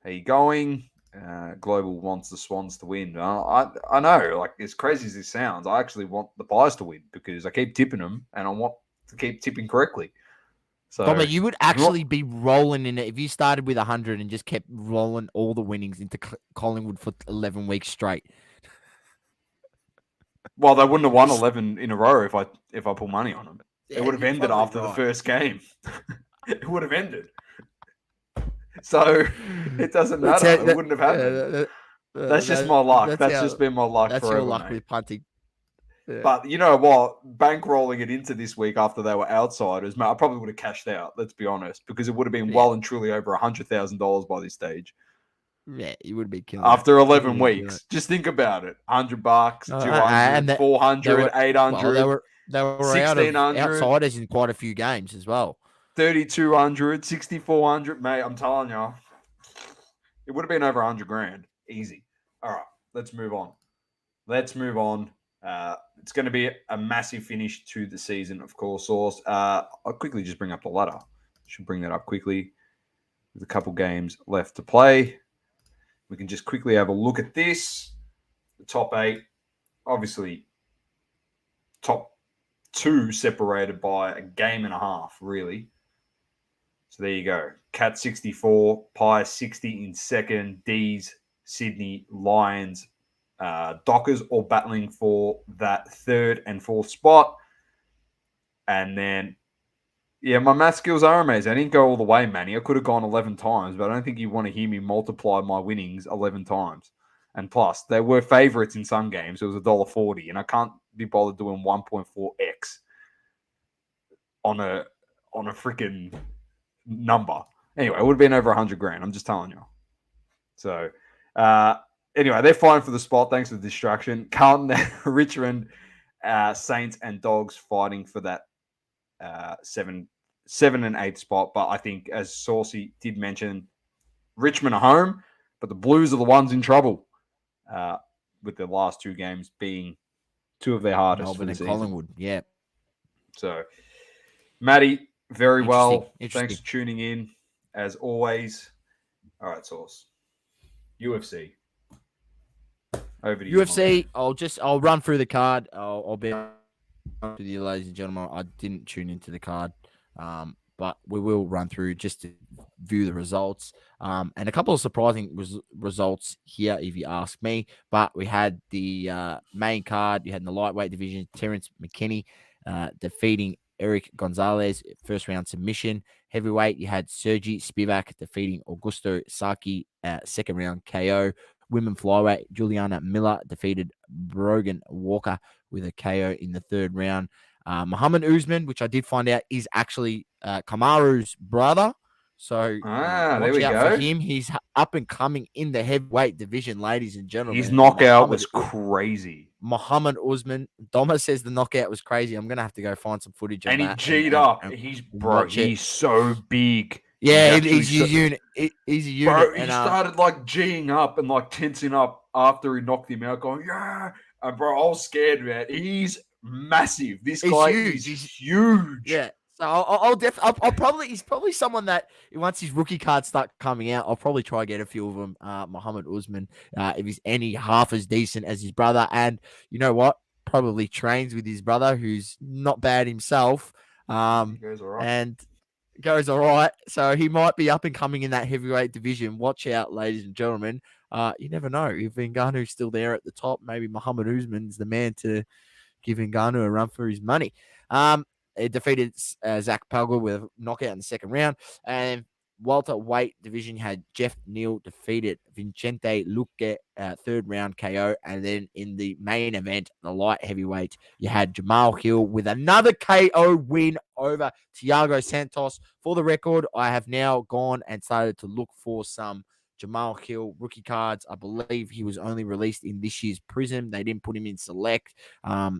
you going? Global wants the Swans to win. I know, like as crazy as this sounds, I actually want the Pies to win because I keep tipping them and I want to keep tipping correctly. So, Tommy, you would actually be rolling in it if you started with 100 and just kept rolling all the winnings into Collingwood for 11 weeks straight. Well, they wouldn't have won 11 in a row if I pull money on them. It would have ended after the first game. It would have ended. So it doesn't matter. It wouldn't have happened. That's just my luck. That's just been my luck forever. That's your luck with punting. Yeah. But you know what? Bankrolling it into this week after they were outsiders, mate, I probably would have cashed out, let's be honest, because it would have been well and truly over $100,000 by this stage. Yeah, you would be killing after 11 weeks. Just think about it. $100, 200, 400, 800. They were out of outsiders in quite a few games as well. 3,200, 6,400, mate. I'm telling you, it would have been over $100,000, easy. All right, let's move on. It's going to be a massive finish to the season, of course. Source. I'll quickly just bring up the ladder Should bring that up quickly. There's a couple games left to play. We can just quickly have a look at this. The top 8, obviously, top 2 separated by a game and a half, really. So there you go. Cat 64, Pie 60 in second, D's, Sydney, Lions, Dockers all battling for that 3rd and 4th spot. And then, yeah, my math skills are amazing. I didn't go all the way, Manny. I could have gone 11 times, but I don't think you want to hear me multiply my winnings 11 times. And plus, they were favourites in some games. It was $1.40, and I can't be bothered doing 1.4x on a freaking number. Anyway, it would have been over 100 grand. I'm just telling you. So, anyway, they're fighting for the spot. Thanks for the distraction. Carlton, Richmond, Saints, and Dogs fighting for that 7 and 8 spot. But I think, as Saucy did mention, Richmond are home, but the Blues are the ones in trouble. With the last 2 games being 2 of their hardest Melbourne for the and season. Collingwood, yeah. So, Matty, very well. Interesting. Thanks for tuning in, as always. All right, Sauce. UFC. Over to you. UFC, I'll run through the card. I'll be honest with you, ladies and gentlemen. I didn't tune into the card, but we will run through just to view the results. And a couple of surprising results here, if you ask me. But we had the main card. You had in the lightweight division, Terrence McKinney defeating Eric Gonzalez, first round submission. Heavyweight, you had Sergey Spivak defeating Augusto Saki, second round KO. Women flyweight, Juliana Miller defeated Brogan Walker with a KO in the 3rd round. Muhammad Usman, which I did find out is actually Kamaru's brother. So watch out for him. He's up and coming in the heavyweight division, ladies and gentlemen. His knockout was crazy. Muhammad Usman. Doma says the knockout was crazy. I'm going to have to go find some footage of that. And he G'd up. He's so big. Yeah, he's a unit. He's a unit. Bro, he started like G'ing up and like tensing up after he knocked him out, going, yeah. And bro, I was scared, man. He's massive. This guy is huge. Yeah. So I'll probably, he's probably someone that once his rookie cards start coming out, I'll probably try to get a few of them. Muhammad Usman, if he's any half as decent as his brother, and you know what, probably trains with his brother, who's not bad himself. He goes all right. And goes all right. So he might be up and coming in that heavyweight division. Watch out, ladies and gentlemen. You never know. If Ngannou's still there at the top, maybe Muhammad Usman's the man to give Ngannou a run for his money. It defeated Zach Palgour with a knockout in the 2nd round. And welterweight division had Jeff Neal defeated Vicente Luque, 3rd round KO. And then in the main event, the light heavyweight, you had Jamal Hill with another KO win over Thiago Santos. For the record, I have now gone and started to look for some Jamal Hill rookie cards. I believe he was only released in this year's Prism. They didn't put him in Select. I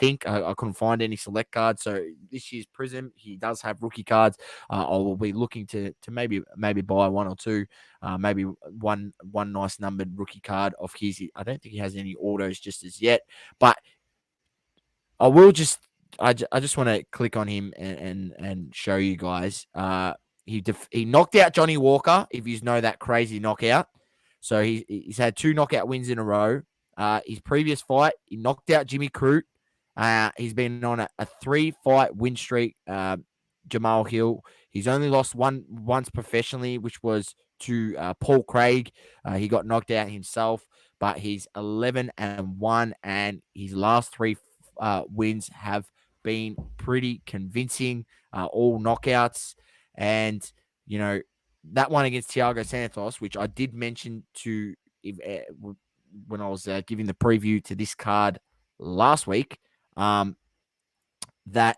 think I couldn't find any Select cards. So this year's Prism, he does have rookie cards. I will be looking to maybe buy 1 or 2, maybe one nice numbered rookie card of his. I don't think he has any autos just as yet, but I will just I just want to click on him and show you guys. He knocked out Johnny Walker, if you know that crazy knockout. So he's had 2 knockout wins in a row. His previous fight, he knocked out Jimmy Crute. He's been on a 3-fight win streak, Jamal Hill. He's only lost once professionally, which was to Paul Craig. He got knocked out himself, but he's 11-1, and his last 3 wins have been pretty convincing, all knockouts. And, you know, that one against Thiago Santos, which I did mention to when I was giving the preview to this card last week, that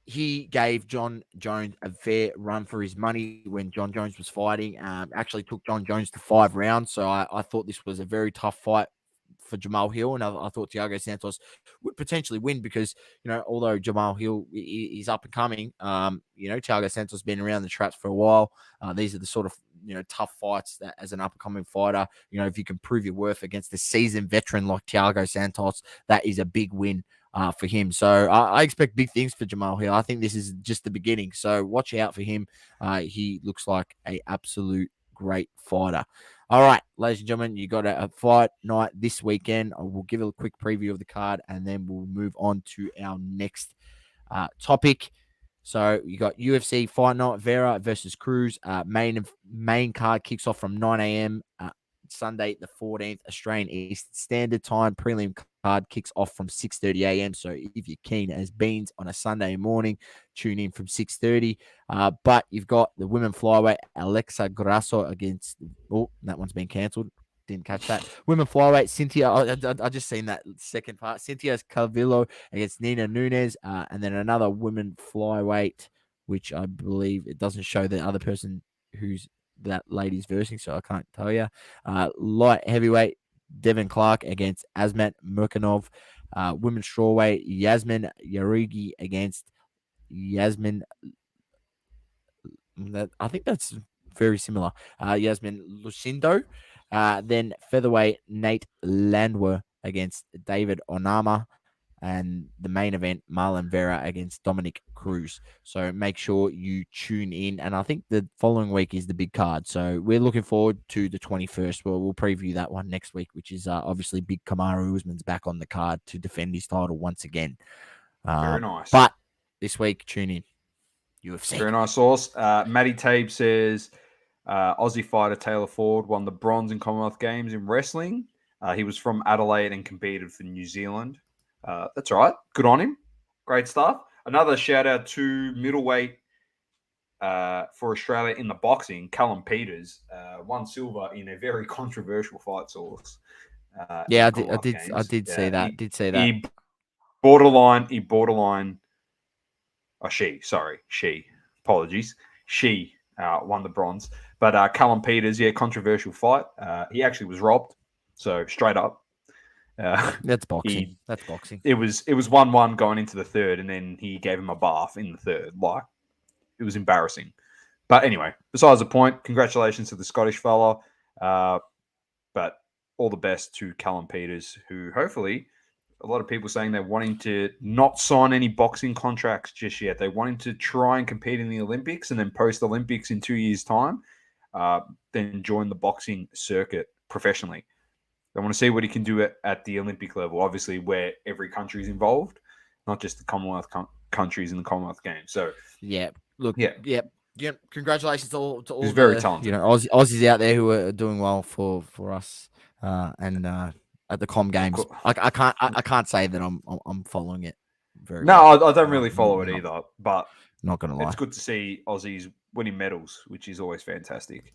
he gave John Jones a fair run for his money when John Jones was fighting. Actually took John Jones to 5 rounds. So I thought this was a very tough fight for Jamal Hill, and I thought Thiago Santos would potentially win because, you know, although Jamal Hill is up and coming, you know, Thiago Santos has been around the traps for a while. These are the sort of, you know, tough fights that as an up and coming fighter, you know, if you can prove your worth against a seasoned veteran like Thiago Santos, that is a big win for him. So I expect big things for Jamal here. I think this is just the beginning. So watch out for him. He looks like a absolute great fighter. All right, ladies and gentlemen, you got a fight night this weekend. We'll give a quick preview of the card, and then we'll move on to our next topic. So you got UFC fight night, Vera versus Cruz. Main card kicks off from 9 a.m. Sunday, the 14th, Australian Eastern Standard Time. Prelim card kicks off from 6:30 a.m. So if you're keen as beans on a Sunday morning, tune in from 6:30. But you've got the women flyweight, Alexa Grasso against. Oh, that one's been cancelled. Didn't catch that. Women flyweight, Cynthia. I just seen that second part. Cynthia Calvillo against Nina Nunes, and then another women flyweight, which I believe it doesn't show the other person who's that lady's versing, so I can't tell you. Light heavyweight, Devin Clark against Azmat Murkanov. Women's strawweight, Yasmin Yarigi against Yasmin. I think that's very similar. Yasmin Lucindo. Then featherweight, Nate Landwehr against David Onama. And the main event, Marlon Vera against Dominic Cruz. So make sure you tune in. And I think the following week is the big card. So we're looking forward to the 21st. We'll preview that one next week, which is obviously big Kamaru Usman's back on the card to defend his title once again. Very nice. But this week, tune in. UFC. Very nice source. Matty Tabe says Aussie fighter Taylor Ford won the bronze in Commonwealth Games in wrestling. He was from Adelaide and competed for New Zealand. That's right. Good on him. Great stuff. Another shout out to middleweight for Australia in the boxing, Callum Peters, won silver in a very controversial fight source. Yeah, I did see that. He borderline. Oh, she. Apologies. She won the bronze. But Callum Peters, controversial fight. He actually was robbed. So straight up. That's boxing. It was 1-1 going into the third, and then he gave him a bath in the third. Like, it was embarrassing. But anyway, besides the point, congratulations to the Scottish fella. But all the best to Callum Peters, who hopefully a lot of people saying they're wanting to not sign any boxing contracts just yet. They want him to try and compete in the Olympics, and then post-Olympics in 2 years' time, then join the boxing circuit professionally. I want to see what he can do at the Olympic level, obviously, where every country is involved, not just the Commonwealth countries in the Commonwealth Games. So, congratulations to all He's very talented. Aussies out there who are doing well for us and at the Com Games. I can't say that I'm following it very well. I don't really follow it either, but not gonna lie, it's good to see Aussies winning medals, which is always fantastic.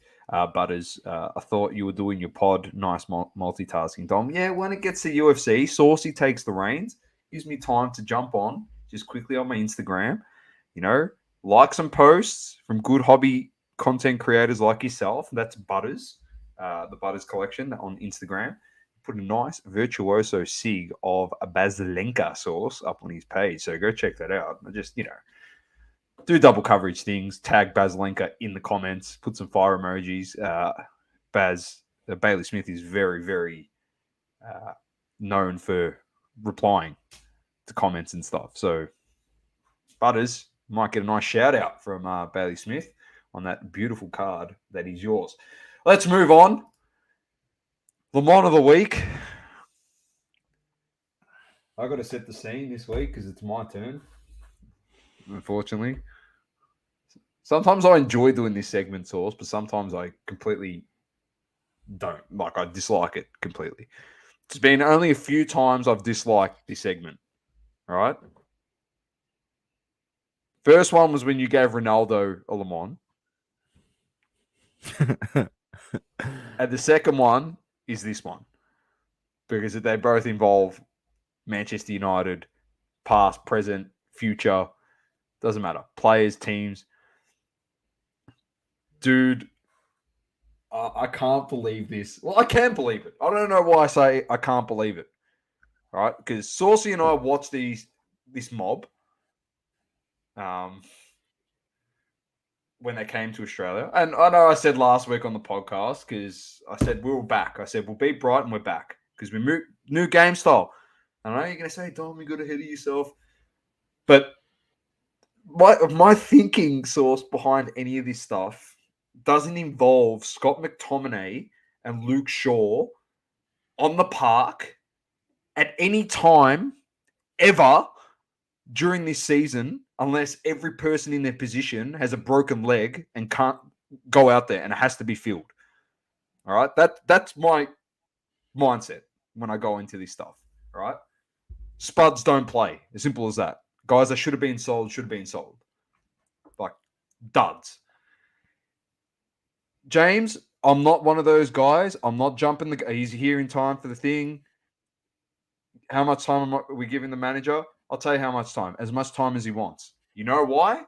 Butters, I thought you were doing your pod. Nice multitasking, Dom. Yeah, when it gets to UFC, Saucy takes the reins. Gives me time to jump on just quickly on my Instagram. Like some posts from good hobby content creators like yourself. That's Butters, the Butters collection on Instagram. Put a nice virtuoso sig of a Basilenka sauce up on his page. So go check that out. I just, do double coverage things, tag Basilenka in the comments, put some fire emojis. Bailey Smith is very, very known for replying to comments and stuff. So Butters might get a nice shout out from Bailey Smith on that beautiful card that is yours. Let's move on. Lamont of the week. I got to set the scene this week because it's my turn. Unfortunately, sometimes I enjoy doing this segment, Source, but sometimes I completely don't. Like, I dislike it completely. It's been only a few times I've disliked this segment. All right. First one was when you gave Ronaldo a Le Mans. And the second one is this one. Because they both involve Manchester United, past, present, future. Doesn't matter. Players, teams. Dude, I can't believe this. Well, I can believe it. I don't know why I say I can't believe it. All right? Because Saucy and I watched this mob when they came to Australia. And I know I said last week on the podcast, because I said we were back. I said we'll beat Brighton, we're back. Because we moved, new game style. I know you're going to say, Dom, you got ahead of yourself. But my thinking source behind any of this stuff doesn't involve Scott McTominay and Luke Shaw on the park at any time ever during this season, unless every person in their position has a broken leg and can't go out there and it has to be filled. All right. That's my mindset when I go into this stuff. All right. Spuds don't play. As simple as that. Guys that should have been sold. Like duds. James, I'm not one of those guys. I'm not jumping he's here in time for the thing. How much time are we giving the manager? I'll tell you how much time. As much time as he wants. You know why?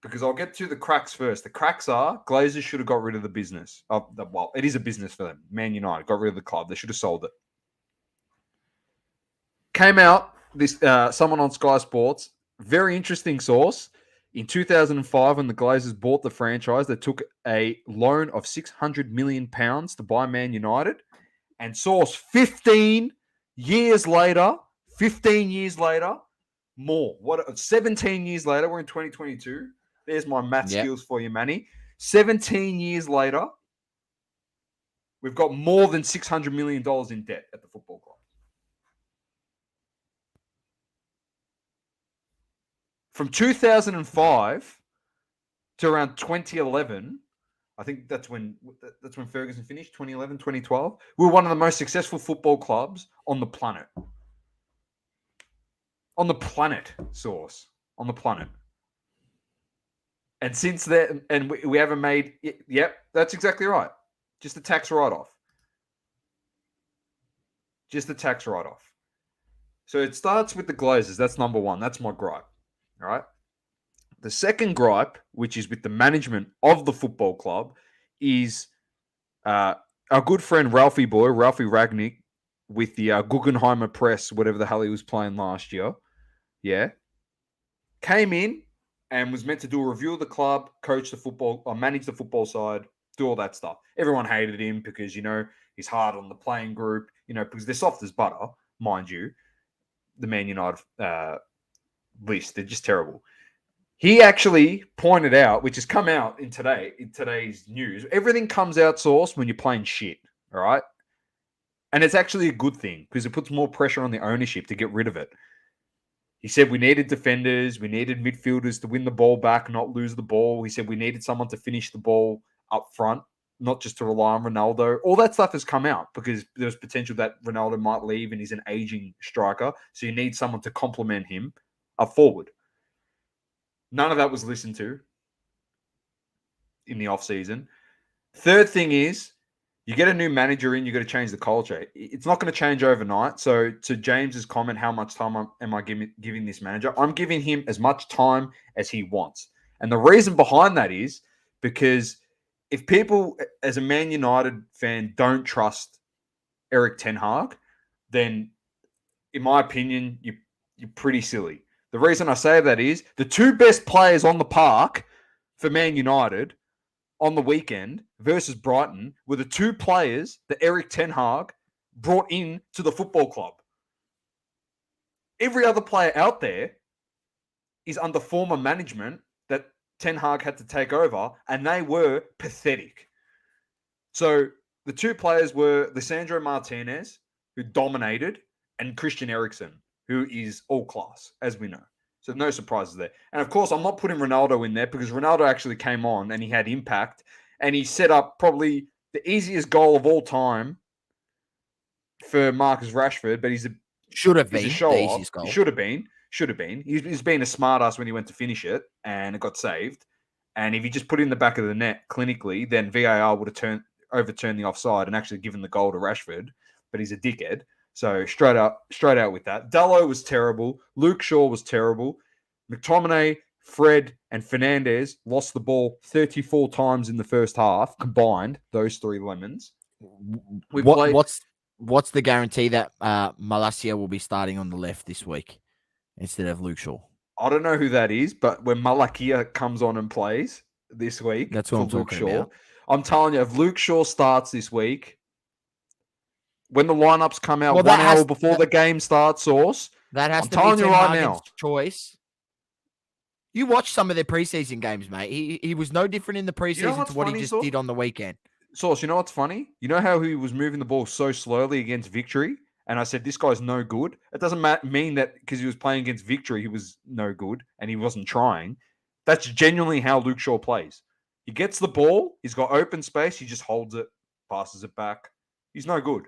Because I'll get to the cracks first. The cracks are Glazers should have got rid of the business. Well, it is a business for them. Man United got rid of the club. They should have sold it. Came out, this someone on Sky Sports, very interesting source. In 2005, when the Glazers bought the franchise, they took a loan of £600 million to buy Man United. And source 15 years later, more. 17 years later, we're in 2022. There's my math skills for you, Manny. 17 years later, we've got more than $600 million in debt at the football club. From 2005 to around 2011, I think that's when Ferguson finished, 2011, 2012. We were one of the most successful football clubs on the planet. On the planet, source. On the planet. And since then, and we haven't made... Yep, that's exactly right. Just a tax write-off. So it starts with the Glazers. That's number one. That's my gripe. All right. The second gripe, which is with the management of the football club, is our good friend Ralphie Ragnick with the Guggenheimer Press, whatever the hell he was playing last year. Yeah. Came in and was meant to do a review of the club, coach the football, or manage the football side, do all that stuff. Everyone hated him because, he's hard on the playing group, because they're soft as butter, mind you. The Man United list, they're just terrible. He actually pointed out, which has come out in today's news, everything comes out source when you're playing shit, all right? And it's actually a good thing because it puts more pressure on the ownership to get rid of it. He said we needed defenders, we needed midfielders to win the ball back, not lose the ball. He said we needed someone to finish the ball up front, not just to rely on Ronaldo. All that stuff has come out because there's potential that Ronaldo might leave and he's an aging striker. So you need someone to complement him up forward. None of that was listened to in the offseason. Third thing is, you get a new manager in, you got to change the culture. It's not going to change overnight. So to James's comment, how much time am I giving this manager? I'm giving him as much time as he wants. And the reason behind that is because if people, as a Man United fan, don't trust Erik ten Hag, then in my opinion, you're pretty silly. The reason I say that is the two best players on the park for Man United on the weekend versus Brighton were the two players that Erik ten Hag brought in to the football club. Every other player out there is under former management that Ten Hag had to take over, and they were pathetic. So the two players were Lisandro Martinez, who dominated, and Christian Eriksen, who is all class, as we know. So no surprises there. And of course, I'm not putting Ronaldo in there because Ronaldo actually came on and he had impact and he set up probably the easiest goal of all time for Marcus Rashford, but he's a show off. He should have been. He's been a smart ass when he went to finish it and it got saved. And if he just put it in the back of the net clinically, then VAR would have overturned the offside and actually given the goal to Rashford. But he's a dickhead. So straight out with that. Dalot was terrible. Luke Shaw was terrible. McTominay, Fred, and Fernandez lost the ball 34 times in the first half combined. Those three lemons. What's the guarantee that Malacia will be starting on the left this week instead of Luke Shaw? I don't know who that is, but when Malacia comes on and plays this week, that's what I'm talking about. I'm telling you, if Luke Shaw starts this week, when the lineups come out Well, 1 hour before the game starts, Source. That has I'm to telling be you Ten right Hag's now. choice. You watch some of their preseason games, mate. He was no different in the preseason to what he just did on the weekend. Source, you know what's funny? You know how he was moving the ball so slowly against Victory? And I said, this guy's no good. It doesn't mean that because he was playing against Victory, he was no good and he wasn't trying. That's genuinely how Luke Shaw plays. He gets the ball. He's got open space. He just holds it, passes it back. He's no good.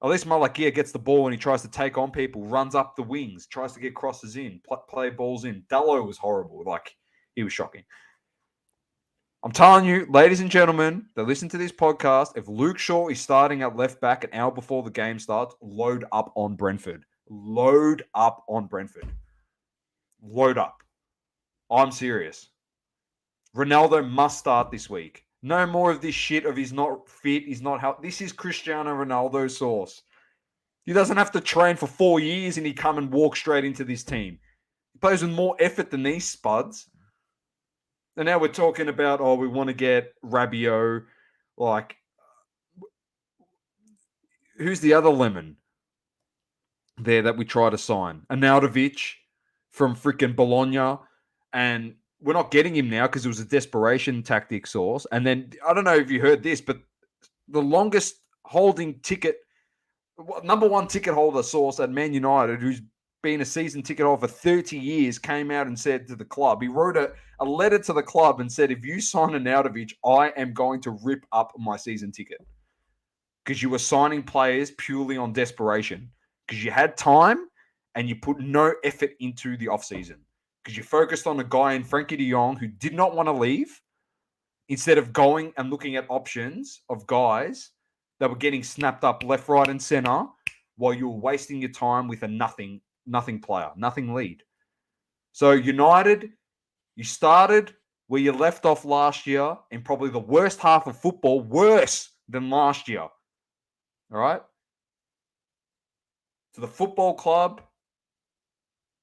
At least Malakia gets the ball and he tries to take on people, runs up the wings, tries to get crosses in, play balls in. Dallo was horrible. Like, he was shocking. I'm telling you, ladies and gentlemen, that listen to this podcast, if Luke Shaw is starting at left back an hour before the game starts, load up on Brentford. Load up on Brentford. Load up. I'm serious. Ronaldo must start this week. No more of this shit of he's not fit, he's not healthy. This is Cristiano Ronaldo sauce. He doesn't have to train for 4 years and he come and walk straight into this team. He plays with more effort than these spuds. And now we're talking about, we want to get Rabiot. Like, who's the other lemon there that we try to sign? Arnautovic from freaking Bologna. And we're not getting him now because it was a desperation tactic source. And then, I don't know if you heard this, but the longest holding ticket, number one ticket holder source at Man United, who's been a season ticket holder for 30 years, came out and said to the club, he wrote a letter to the club and said, if you sign Arnautovic, I am going to rip up my season ticket. Because you were signing players purely on desperation. Because you had time and you put no effort into the offseason. Because you focused on a guy in Frankie de Jong who did not want to leave, instead of going and looking at options of guys that were getting snapped up left, right, and center while you were wasting your time with a nothing player, nothing lead. So United, you started where you left off last year in probably the worst half of football, worse than last year. All right? To the football club,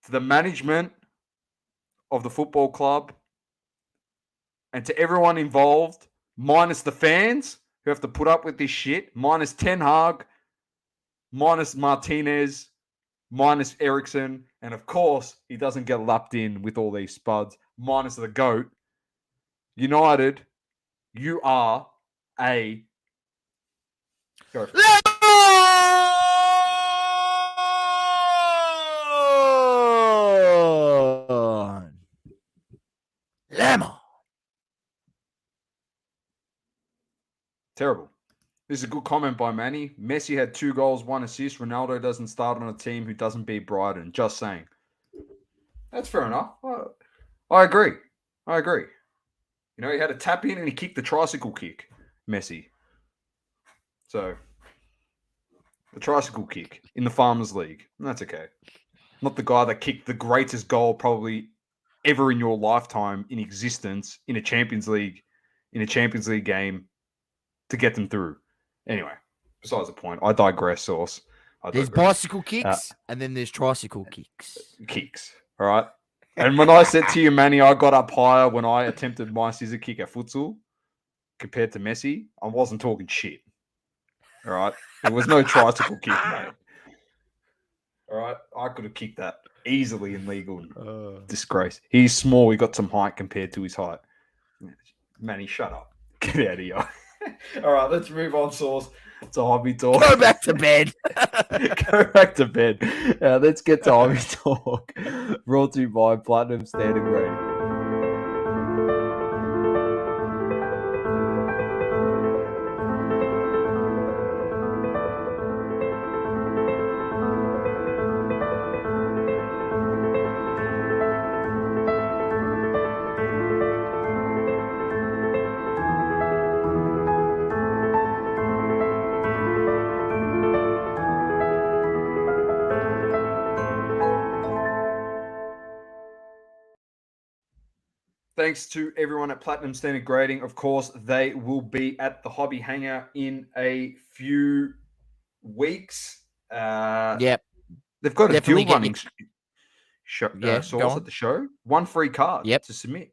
to the management of the football club, and to everyone involved, minus the fans who have to put up with this shit, minus Ten Hag, minus Martinez, minus Ericsson, and of course, he doesn't get lapped in with all these spuds, minus the GOAT. United, you are a... Go for it. Lemon. Terrible. This is a good comment by Manny. Messi had 2 goals, 1 assist. Ronaldo doesn't start on a team who doesn't beat Brighton. Just saying. That's fair enough. I agree. You know, he had a tap in and he kicked the tricycle kick, Messi. So, the tricycle kick in the Farmers League. That's okay. Not the guy that kicked the greatest goal probably ever in your lifetime in existence in a Champions League game to get them through. Anyway, besides the point, I digress, Source. There's bicycle kicks and then there's tricycle kicks. Kicks, all right? And when I said to you, Manny, I got up higher when I attempted my scissor kick at futsal compared to Messi, I wasn't talking shit. All right? There was no tricycle kick, mate. All right? I could have kicked that easily in legal disgrace. He's small. He got some height compared to his height. Manny, shut up. Get out of here. All right, let's move on, Source, to hobby talk. Go back to bed. Go back to bed. Let's get to hobby talk. Brought to you by Platinum Standard Rating. Thanks to everyone at Platinum Standard Grading. Of course, they will be at the Hobby Hangout in a few weeks. Yep. They've got Definitely a deal running source at the show. 1 free card to submit.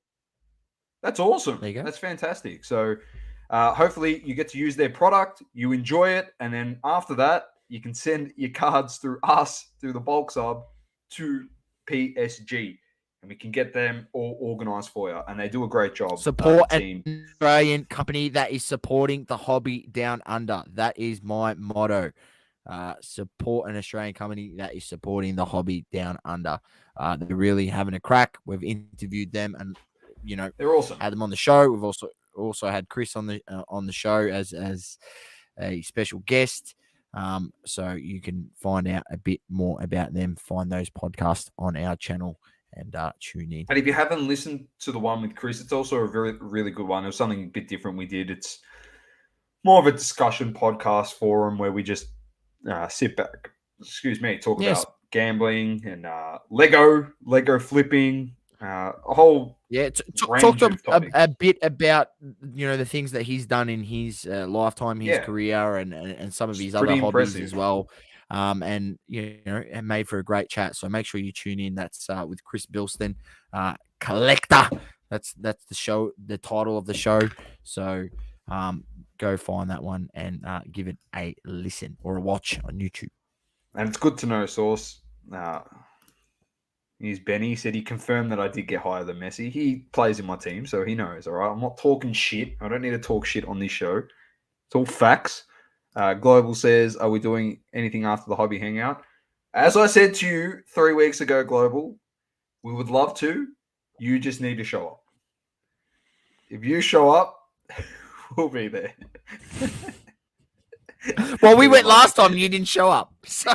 That's awesome. There you go. That's fantastic. So Hopefully you get to use their product, you enjoy it, and then after that, you can send your cards through us, through the bulk sub, to PSG, and we can get them all organized for you. And they do a great job. Support the an team. Australian company that is supporting the hobby down under. That is my motto. Support an Australian company that is supporting the hobby down under. They're really having a crack. We've interviewed them and They're awesome. had them on the show. We've also had Chris on the show as a special guest. So you can find out a bit more about them. Find those podcasts on our channel and tune in. And if you haven't listened to the one with Chris, it's also a very, really good one. It was something a bit different we did. It's more of a discussion podcast forum where we just sit back, talk about gambling and Lego flipping, a whole talked a bit about the things that he's done in his lifetime, his career, and some of his other hobbies as well. And it made for a great chat. So make sure you tune in. That's with Chris Bilston, Collector. That's the show, the title of the show. So go find that one and give it a listen or a watch on YouTube. And it's good to know, Source. He's Benny. He said he confirmed that I did get higher than Messi. He plays in my team, so he knows. All right, I'm not talking shit. I don't need to talk shit on this show. It's all facts. Global says, are we doing anything after the hobby hangout? As I said to you 3 weeks ago, Global, we would love to. You just need to show up. If you show up, we'll be there. Well, we went last time and you didn't show up. So...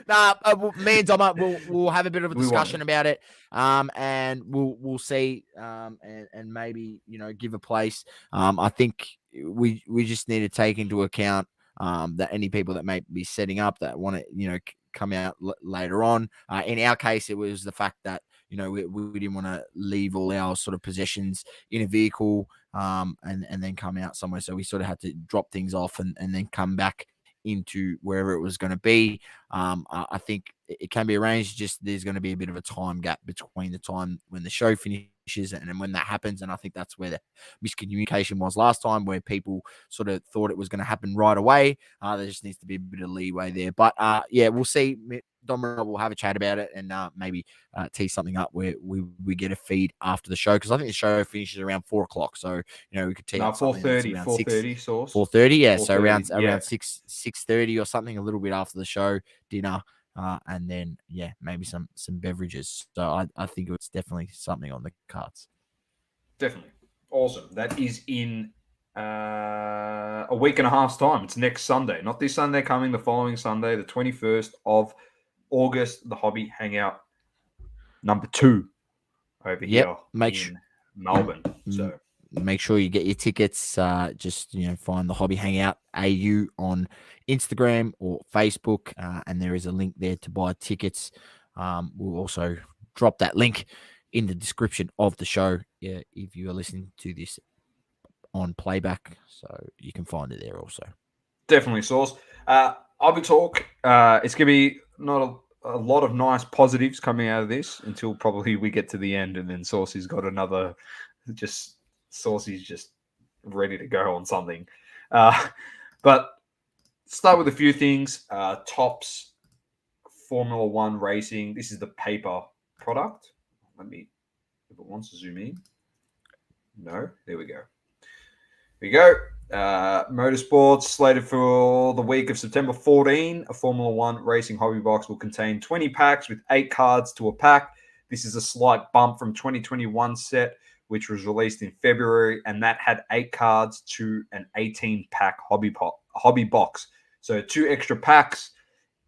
me and Doma, we'll have a bit of a discussion about it, and we'll see, and maybe give a place. I think we just need to take into account that any people that may be setting up that want to come out later on. In our case, it was the fact that we didn't want to leave all our sort of possessions in a vehicle, and then come out somewhere. So we sort of had to drop things off and then come back into wherever it was going to be. I think it can be arranged, just there's going to be a bit of a time gap between the time when the show finishes and then when that happens. And I think that's where the miscommunication was last time, where people sort of thought it was going to happen right away. There just needs to be a bit of leeway there. But we'll see. Dom and I will have a chat about it and maybe tee something up where we get a feed after the show, because I think the show finishes around 4:00. So we could tee up 4:30 Source. 4:30, yeah. 4:30, so around 6:30 or something, a little bit after the show, dinner, and then maybe some beverages. So I think it's definitely something on the cards. Definitely awesome. That is in a week and a half's time. It's next Sunday, not this Sunday coming, the following Sunday, the 21st of August, the Hobby Hangout number 2 over here in Melbourne. So make sure you get your tickets. Just find the Hobby Hangout AU on Instagram or Facebook, and there is a link there to buy tickets. We'll also drop that link in the description of the show if you are listening to this on playback, so you can find it there also. Definitely, Source. I'll be talk. It's gonna be not a lot of nice positives coming out of this until probably we get to the end, and then Saucy's got another. Saucy's just ready to go on something. But start with a few things. Tops Formula One racing. This is the paper product. Let me, if it wants to zoom in. No, there we go. Here we go. Motorsports slated for the week of September 14. A Formula One racing hobby box will contain 20 packs with 8 cards to a pack. This is a slight bump from 2021 set, which was released in February, and that had 8 cards to an 18-pack hobby box. So 2 extra packs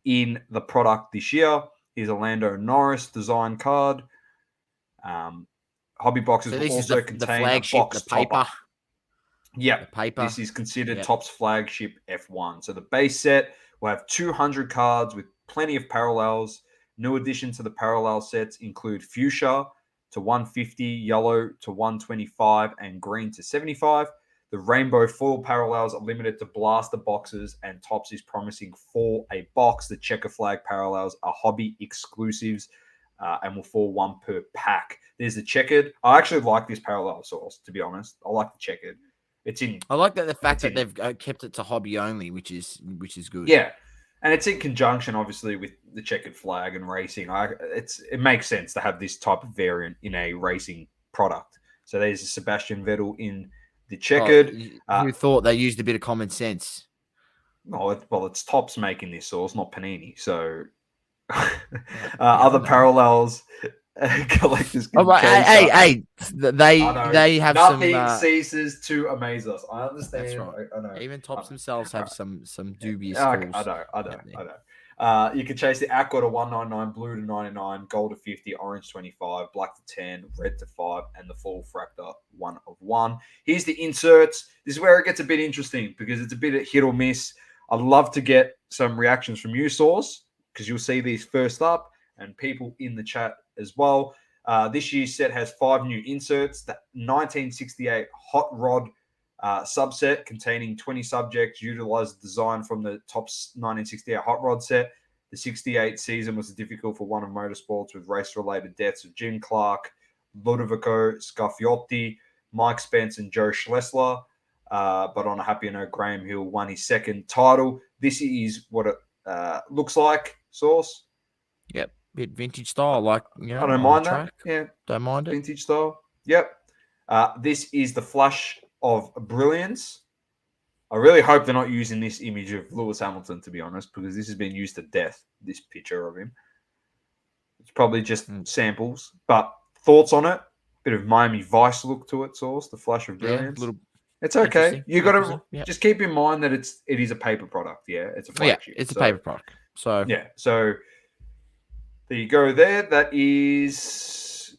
in the product this year. Here's a Lando Norris design card. Hobby boxes will also contain a box topper. Yeah, this is considered Top's flagship F1. So the base set will have 200 cards with plenty of parallels. New additions to the parallel sets include fuchsia to 150, yellow to 125, and green to 75. The rainbow foil parallels are limited to blaster boxes, and Topps is promising for a box. The checker flag parallels are hobby exclusives. and will fall 1 per pack. There's the checkered. I actually like this parallel source, to be honest. I like the checkered. It's in. I like that the fact that they've kept it to hobby only, which is good. Yeah, and it's in conjunction, obviously, with the checkered flag and racing. It makes sense to have this type of variant in a racing product. So there's a Sebastian Vettel in the checkered. Who thought they used a bit of common sense? It's Topps making this source, not Panini. So other parallels. Collectors can they have nothing ceases to amaze us. I understand. That's right. I know. Even Topps themselves have some dubious I calls. know. You can chase the aqua to 199, blue to 99, gold to 50, orange 25, black to 10, red to 5, and the full fractor 1 of 1. Here's the inserts. This is where it gets a bit interesting because it's a bit of hit or miss. I'd love to get some reactions from you, Source, because you'll see these first up, and people in the chat as well. This year's set has 5 new inserts. The 1968 Hot Rod subset containing 20 subjects utilized design from the Topps 1968 Hot Rod set. The 68 season was difficult for one of motorsports with race-related deaths of Jim Clark, Ludovico Scaffiotti, Mike Spence, and Joe Schlessler. But on a happier note, Graham Hill won his second title. This is what it looks like, Source. Yep. Bit vintage style, I don't mind that. Yeah, don't mind it. Vintage style. Yep. This is the flash of brilliance. I really hope they're not using this image of Lewis Hamilton, to be honest, because this has been used to death. This picture of him. It's probably just samples, but thoughts on it? Bit of Miami Vice look to it, Source. The flash of brilliance. It's okay. You got to just keep in mind that it is a paper product. Yeah, it's a flagship. It's a paper product. So yeah, so. There you go there. That is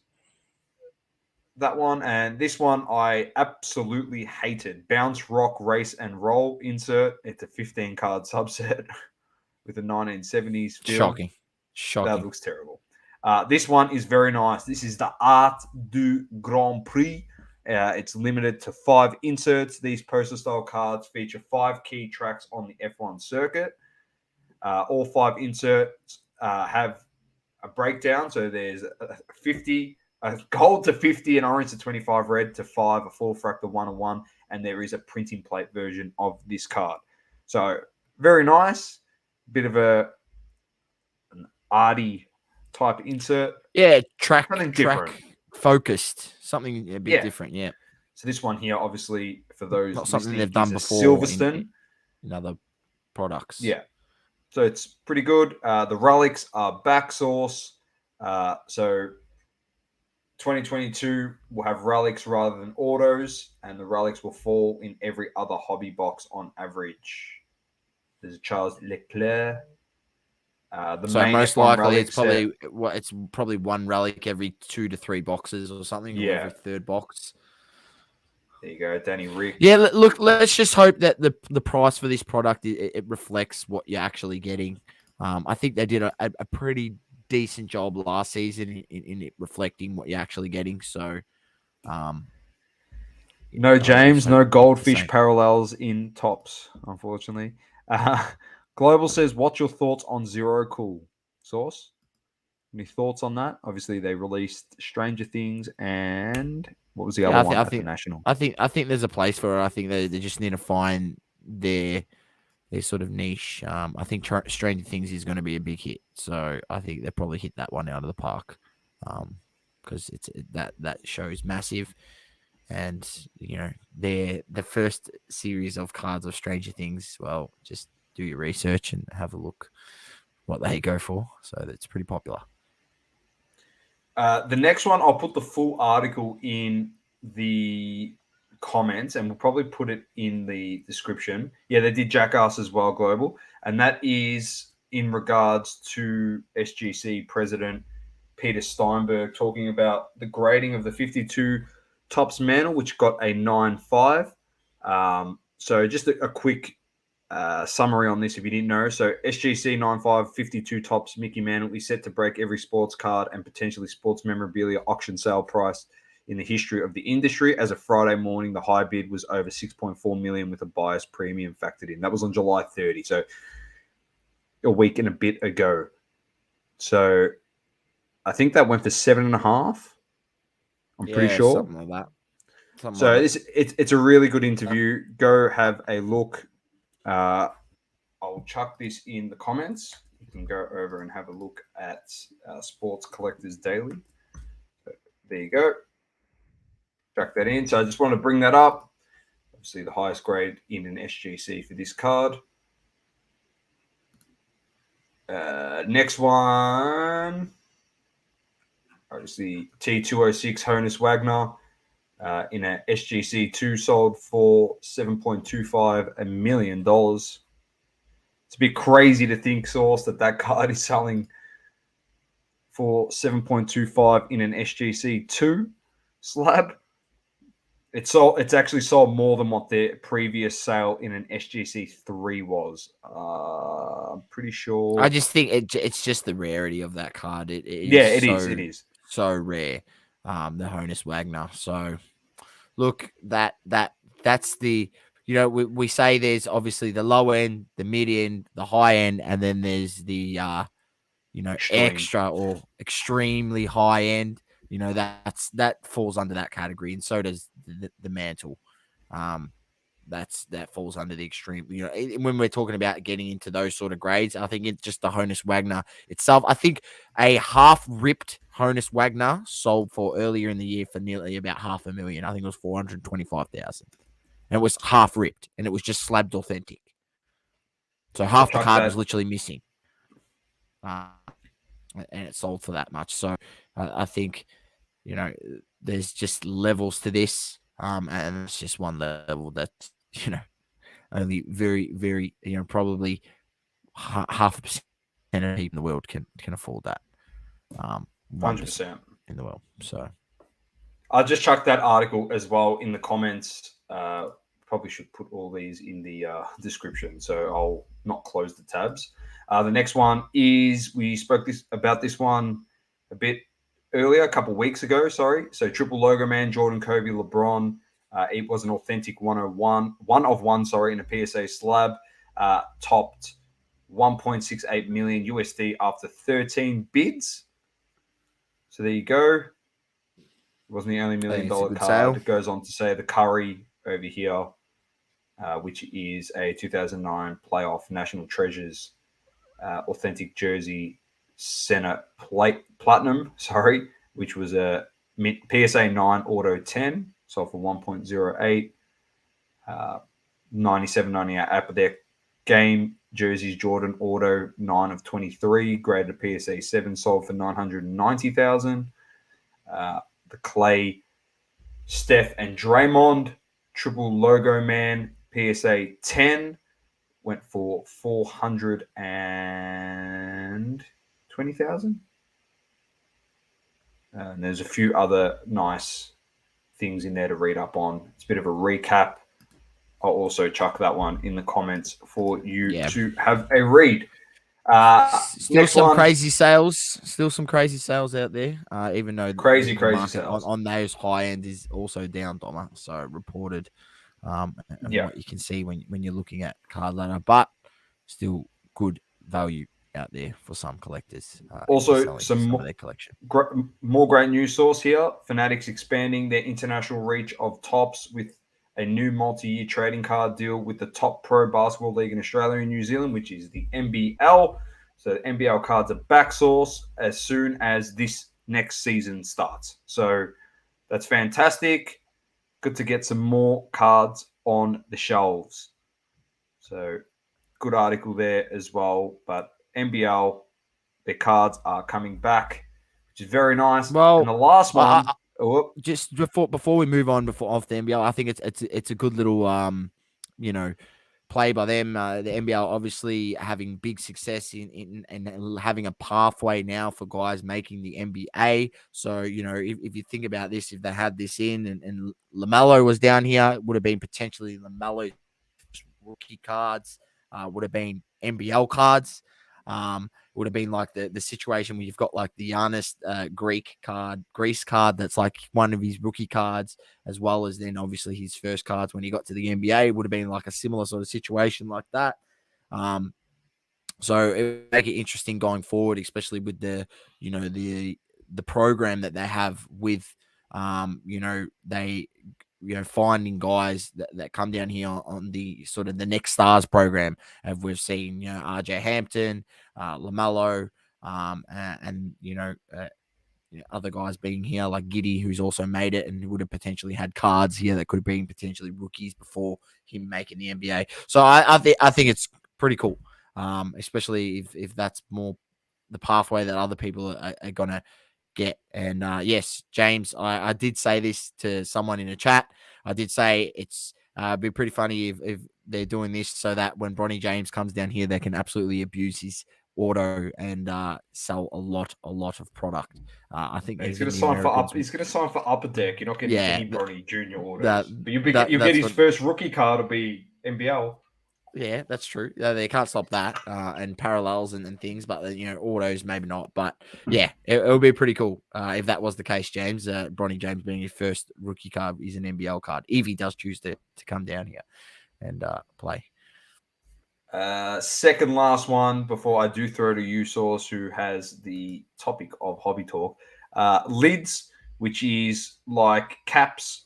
that one. And this one I absolutely hated. Bounce, Rock, Race, and Roll insert. It's a 15-card subset with a 1970s feel. Shocking. That looks terrible. This one is very nice. This is the Art du Grand Prix. It's limited to 5 inserts. These poster-style cards feature 5 key tracks on the F1 circuit. All 5 inserts have a breakdown. So there's a 50, a gold to 50, an orange to 25, red to 5, a full fractor 1 of 1, and there is a printing plate version of this card. So very nice. Bit of an arty type insert. Yeah, track focused. Something a bit different, yeah. So this one here, obviously, for those not something they've done before Silverstone in other products. Yeah. So it's pretty good. The relics are back, Source. So 2022 will have relics rather than autos, and the relics will fall in every other hobby box on average. There's a Charles Leclerc. So most likely it's probably one relic every 2 to 3 boxes or something. Yeah. Or every 3rd box. There you go, Danny Rick. Yeah, look, let's just hope that the price for this product it reflects what you're actually getting. I think they did a pretty decent job last season in it reflecting what you're actually getting. So, no James, no goldfish parallels in Topps, unfortunately. Global says, "What's your thoughts on Zero Cool, Source? Any thoughts on that? Obviously, they released Stranger Things and." What was the other one? I think National. I think there's a place for it. I think they just need to find their sort of niche. I think Stranger Things is going to be a big hit, so I think they probably hit that one out of the park because that show is massive, and they're the first series of cards of Stranger Things. Well, just do your research and have a look what they go for. So that's pretty popular. The next one, I'll put the full article in the comments, and we'll probably put it in the description. Yeah, they did Jackass as well, Global, and that is in regards to SGC President Peter Steinberg talking about the grading of the 52 Topps Mantle, which got a 9.5. So just a quick summary on this if you didn't know. So SGC 9.5 52 Topps Mickey Mantle is set to break every sports card and potentially sports memorabilia auction sale price in the history of the industry. As of Friday morning, the high bid was over 6.4 million with a buyer's premium factored in. That was on July 30, so a week and a bit ago. So I think that went for 7.5. I'm pretty sure. Something like that. So it's a really good interview. Go have a look. I'll chuck this in the comments. You can go over and have a look at Sports Collectors Daily. So there you go. Chuck that in. So I just want to bring that up. Obviously, the highest grade in an SGC for this card. Next one. Obviously, T206 Honus Wagner in a SGC 2 sold for $7.25 million. It's a bit crazy to think, Source, that card is selling for 7.25 in an SGC 2 slab. It's actually sold more than what the previous sale in an SGC 3 was. I'm pretty sure. I just think it's just the rarity of that card. It is so rare. The Honus Wagner. So look, that's the, you know, we say there's obviously the low end, the mid end, the high end, and then there's the extra or extremely high end. You know, that falls under that category, and so does the mantle. That falls under the extreme. You know, when we're talking about getting into those sort of grades, I think it's just the Honus Wagner itself. I think a half ripped Honus Wagner sold for earlier in the year for nearly about $500,000. I think it was 425,000, and it was half ripped, and it was just slabbed authentic. So half the card was literally missing, and it sold for that much. So I think, you know, there's just levels to this. And it's just one level that, you know, only very, very, you know, probably 0.5% of people in the world can afford that. 100% in the world. So I'll just chuck that article as well in the comments. Probably should put all these in the description, so I'll not close the tabs. The next one is, we spoke about this one a bit earlier, a couple of weeks ago, sorry. So triple logo man, Jordan, Kobe, LeBron. It was an authentic 101, one of one, sorry, in a PSA slab. Topped 1.68 million USD after 13 bids. So there you go. It wasn't the only $1 million card. Sale. It goes on to say the Curry over here, which is a 2009 playoff National Treasures authentic jersey center platinum, which was a PSA 9 auto 10, sold for 1.08. 97.98 Upper Deck game jerseys Jordan auto 9 of 23, graded PSA 7, sold for 990,000. The Clay Steph and Draymond triple logo man PSA 10 went for 420,000. And there's a few other nice things in there to read up on. It's a bit of a recap. I'll also chuck that one in the comments for you to have a read. Still some crazy sales out there. Even though crazy market sales on those high end is also down, Doma. So reported, and what you can see when you're looking at Cardladder, but still good value out there for some collectors. Also, some of their collection. More great news source here. Fanatics expanding their international reach of tops with a new multi-year trading card deal with the top pro basketball league in Australia and New Zealand, which is the NBL. So the NBL cards are back, source, as soon as this next season starts. So that's fantastic. Good to get some more cards on the shelves. So good article there as well. But NBL, their cards are coming back, which is very nice. Well, and the last one... just before we move on off the NBL, I think it's a good little play by them. The NBL obviously having big success in having a pathway now for guys making the NBA. So if you think about this, if they had this in and LaMelo was down here, it would have been potentially LaMelo rookie cards. Would have been NBL cards. Would have been like the situation where you've got like the Honus Greece card that's like one of his rookie cards, as well as then obviously his first cards when he got to the NBA would have been like a similar sort of situation like that. So it would make it interesting going forward, especially with the the program that they have with, finding guys that come down here on the sort of the Next Stars program. And we've seen, RJ Hampton, LaMelo, and other guys being here like Giddy, who's also made it and would have potentially had cards here that could have been potentially rookies before him making the NBA. So I think it's pretty cool, especially if that's more the pathway that other people are gonna get. And yes, James, I did say this to someone in a chat. I did say it's be pretty funny if they're doing this so that when Bronny James comes down here, they can absolutely abuse his auto and sell a lot of product. I think he's going to sign for He's going to sign for Upper Deck. You're not getting any Bronny Junior autos, but you'll get his first rookie card. Will be NBL. Yeah, that's true. They can't stop that and parallels and things, but autos maybe not. But yeah, it would be pretty cool if that was the case, James. Bronny James being his first rookie card is an NBL card if he does choose to come down here and play. Second last one before I do throw to you, Source, who has the topic of hobby talk. Lids, which is like caps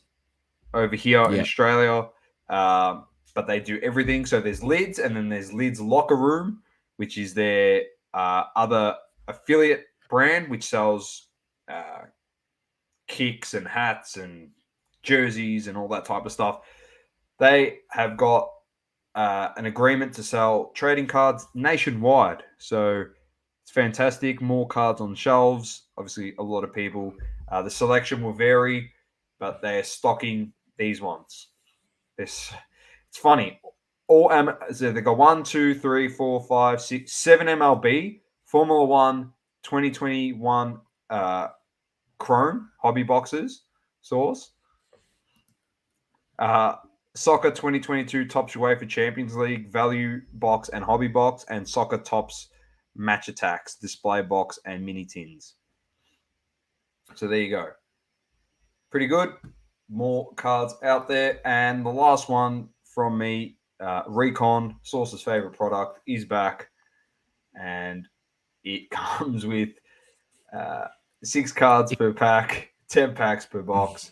over here in Australia. But they do everything. So there's Lids, and then there's Lids Locker Room, which is their other affiliate brand, which sells kicks and hats and jerseys and all that type of stuff. They have got an agreement to sell trading cards nationwide. So it's fantastic. More cards on shelves. Obviously, a lot of people. The selection will vary, but they are stocking these ones. It's funny. So they got 1, 2, 3, 4, 5, 6, 7 MLB, Formula 1, 2021 Chrome hobby boxes, Source. Soccer 2022 Tops UEFA Champions League value box and hobby box, and Soccer Tops Match Attacks display box and mini tins. So there you go. Pretty good. More cards out there. And the last one from me, Recon, Source's favorite product, is back. And it comes with 6 cards per pack, 10 packs per box,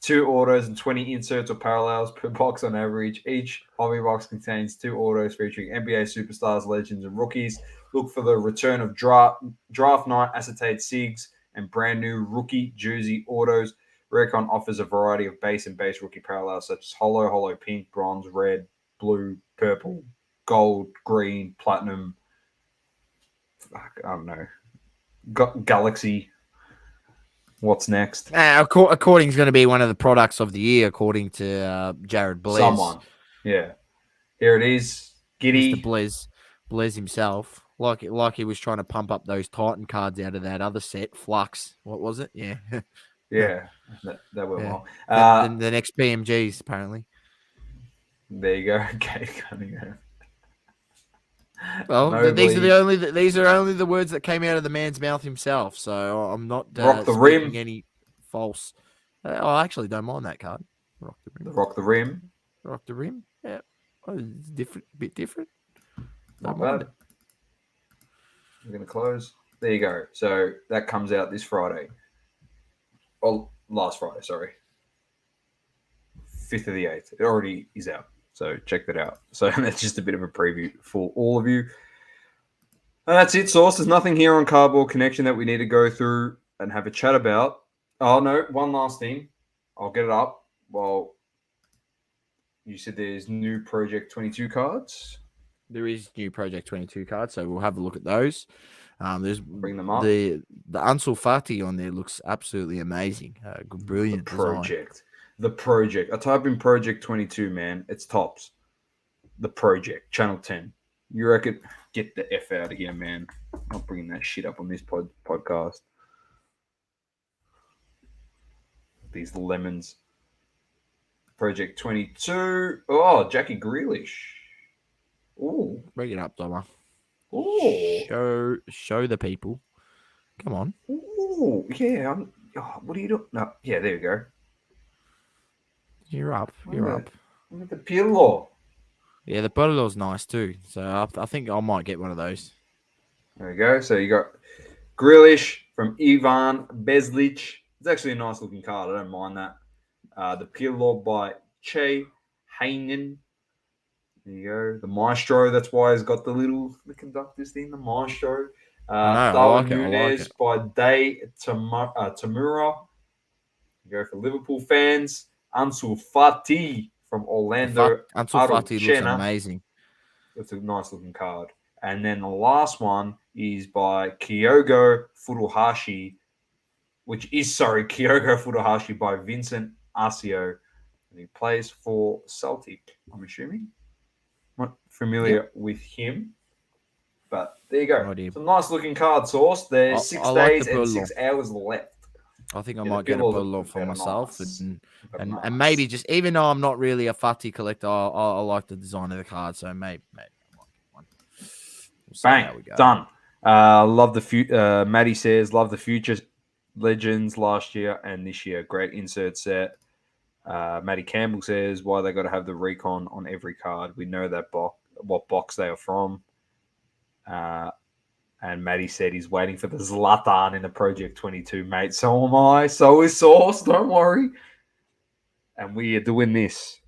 2 autos and 20 inserts or parallels per box on average. Each hobby box contains 2 autos featuring NBA superstars, legends, and rookies. Look for the return of draft night acetate SIGs and brand new rookie jersey autos. Recon offers a variety of base and base rookie parallels such as holo, pink, bronze, red, blue, purple, gold, green, platinum. I don't know. Galaxy. What's next? According is going to be one of the products of the year, according to Jared Blez. Someone. Yeah. Here it is. Giddy. Mr. Blez himself. Like he was trying to pump up those Titan cards out of that other set. Flux. What was it? Yeah. Yeah. That went well. The next PMGs, apparently. There you go. Okay. Well, these are only the words that came out of the man's mouth himself. So I'm not Rock the Rim. Any false. I actually don't mind that card. Rock the Rim. Rock the Rim. Yeah, it's different. Bit different. Not bad. We're gonna close. There you go. So that comes out this Friday. Well, last Friday. Sorry, 5th of the 8th. It already is out. So check that out. So that's just a bit of a preview for all of you. And that's it, Source. There's nothing here on Cardboard Connection that we need to go through and have a chat about. Oh, no. One last thing. I'll get it up. Well, you said there's new Project 22 cards. There is new Project 22 cards, so we'll have a look at those. Bring them up. The Ansu Fati on there looks absolutely amazing. Brilliant project. Design. The Project. I type in Project 22, man. It's tops. The Project. Channel 10. You reckon? Get the F out of here, man. I'm not bringing that shit up on this podcast. These lemons. Project 22. Oh, Jackie Grealish. Ooh. Bring it up, Doma. Ooh. Show the people. Come on. Ooh. Yeah. What are you doing? No. Yeah, there you go. You're up. Look at the Pirlo. Yeah, the Pirlo's nice too. So I think I might get one of those. There you go. So you got Grealish from Ivan Bezlic. It's actually a nice looking card. I don't mind that. The Pirlo by Che Hainen. There you go. The Maestro. That's why he's got the conductor's thing. The Maestro. I know. I Darwin like it. I like Nunez it. by Day Tamura. Go for Liverpool fans. Ansu Fati from Orlando. Ansu Fati looks Aruchena. amazing. That's a nice looking card. And then the last one is by Kyogo Furuhashi, Kyogo Furuhashi by Vincent Asio. And he plays for Celtic, I'm assuming. Not familiar with him. But there you go. It's a nice looking card, Source. There's 6 days and 6 hours left. I think I might get a Pirlo for myself. Nice. And maybe just, even though I'm not really a Fati collector, I like the design of the card. So maybe I might get one. We'll Bang. Done. Love the Maddie says, love the future legends last year and this year. Great insert set. Maddie Campbell says, why they got to have the recon on every card. We know that what box they are from. And Maddie said he's waiting for the Zlatan in the Project 22, mate. So am I. So is Source. Don't worry. And we are doing this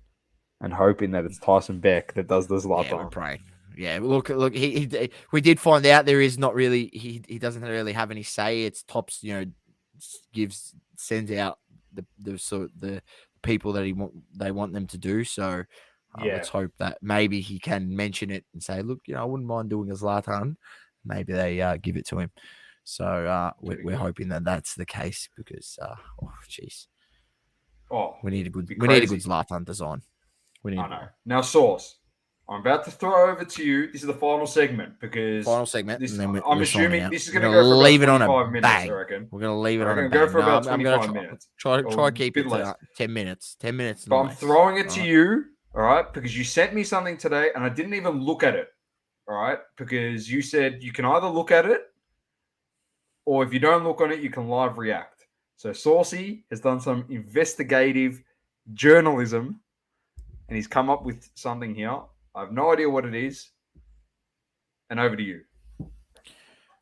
and hoping that it's Tyson Beck that does the Zlatan. Yeah, we're praying. Yeah, look. We did find out there is not really. He doesn't really have any say. It's Tops, sends out the people that they want them to do. So let's hope that maybe he can mention it and say, look, I wouldn't mind doing a Zlatan. Maybe they give it to him. So we're hoping that that's the case because we need a good Zlatan design. I know. Now, Source, I'm about to throw over to you. This is the final segment because I'm assuming this is going to go for leave about it 25 on a minutes. bang. I reckon we're going to leave it on a bang. Go for about I'm 25 minutes. Try to keep it to 10 minutes. 10 minutes. But I'm throwing it to you, all right? Because you sent me something today and I didn't even look at it, all right? Because you said you can either look at it or if you don't look on it, you can live react. So Saucy has done some investigative journalism and he's come up with something here. I have no idea what it is. And over to you.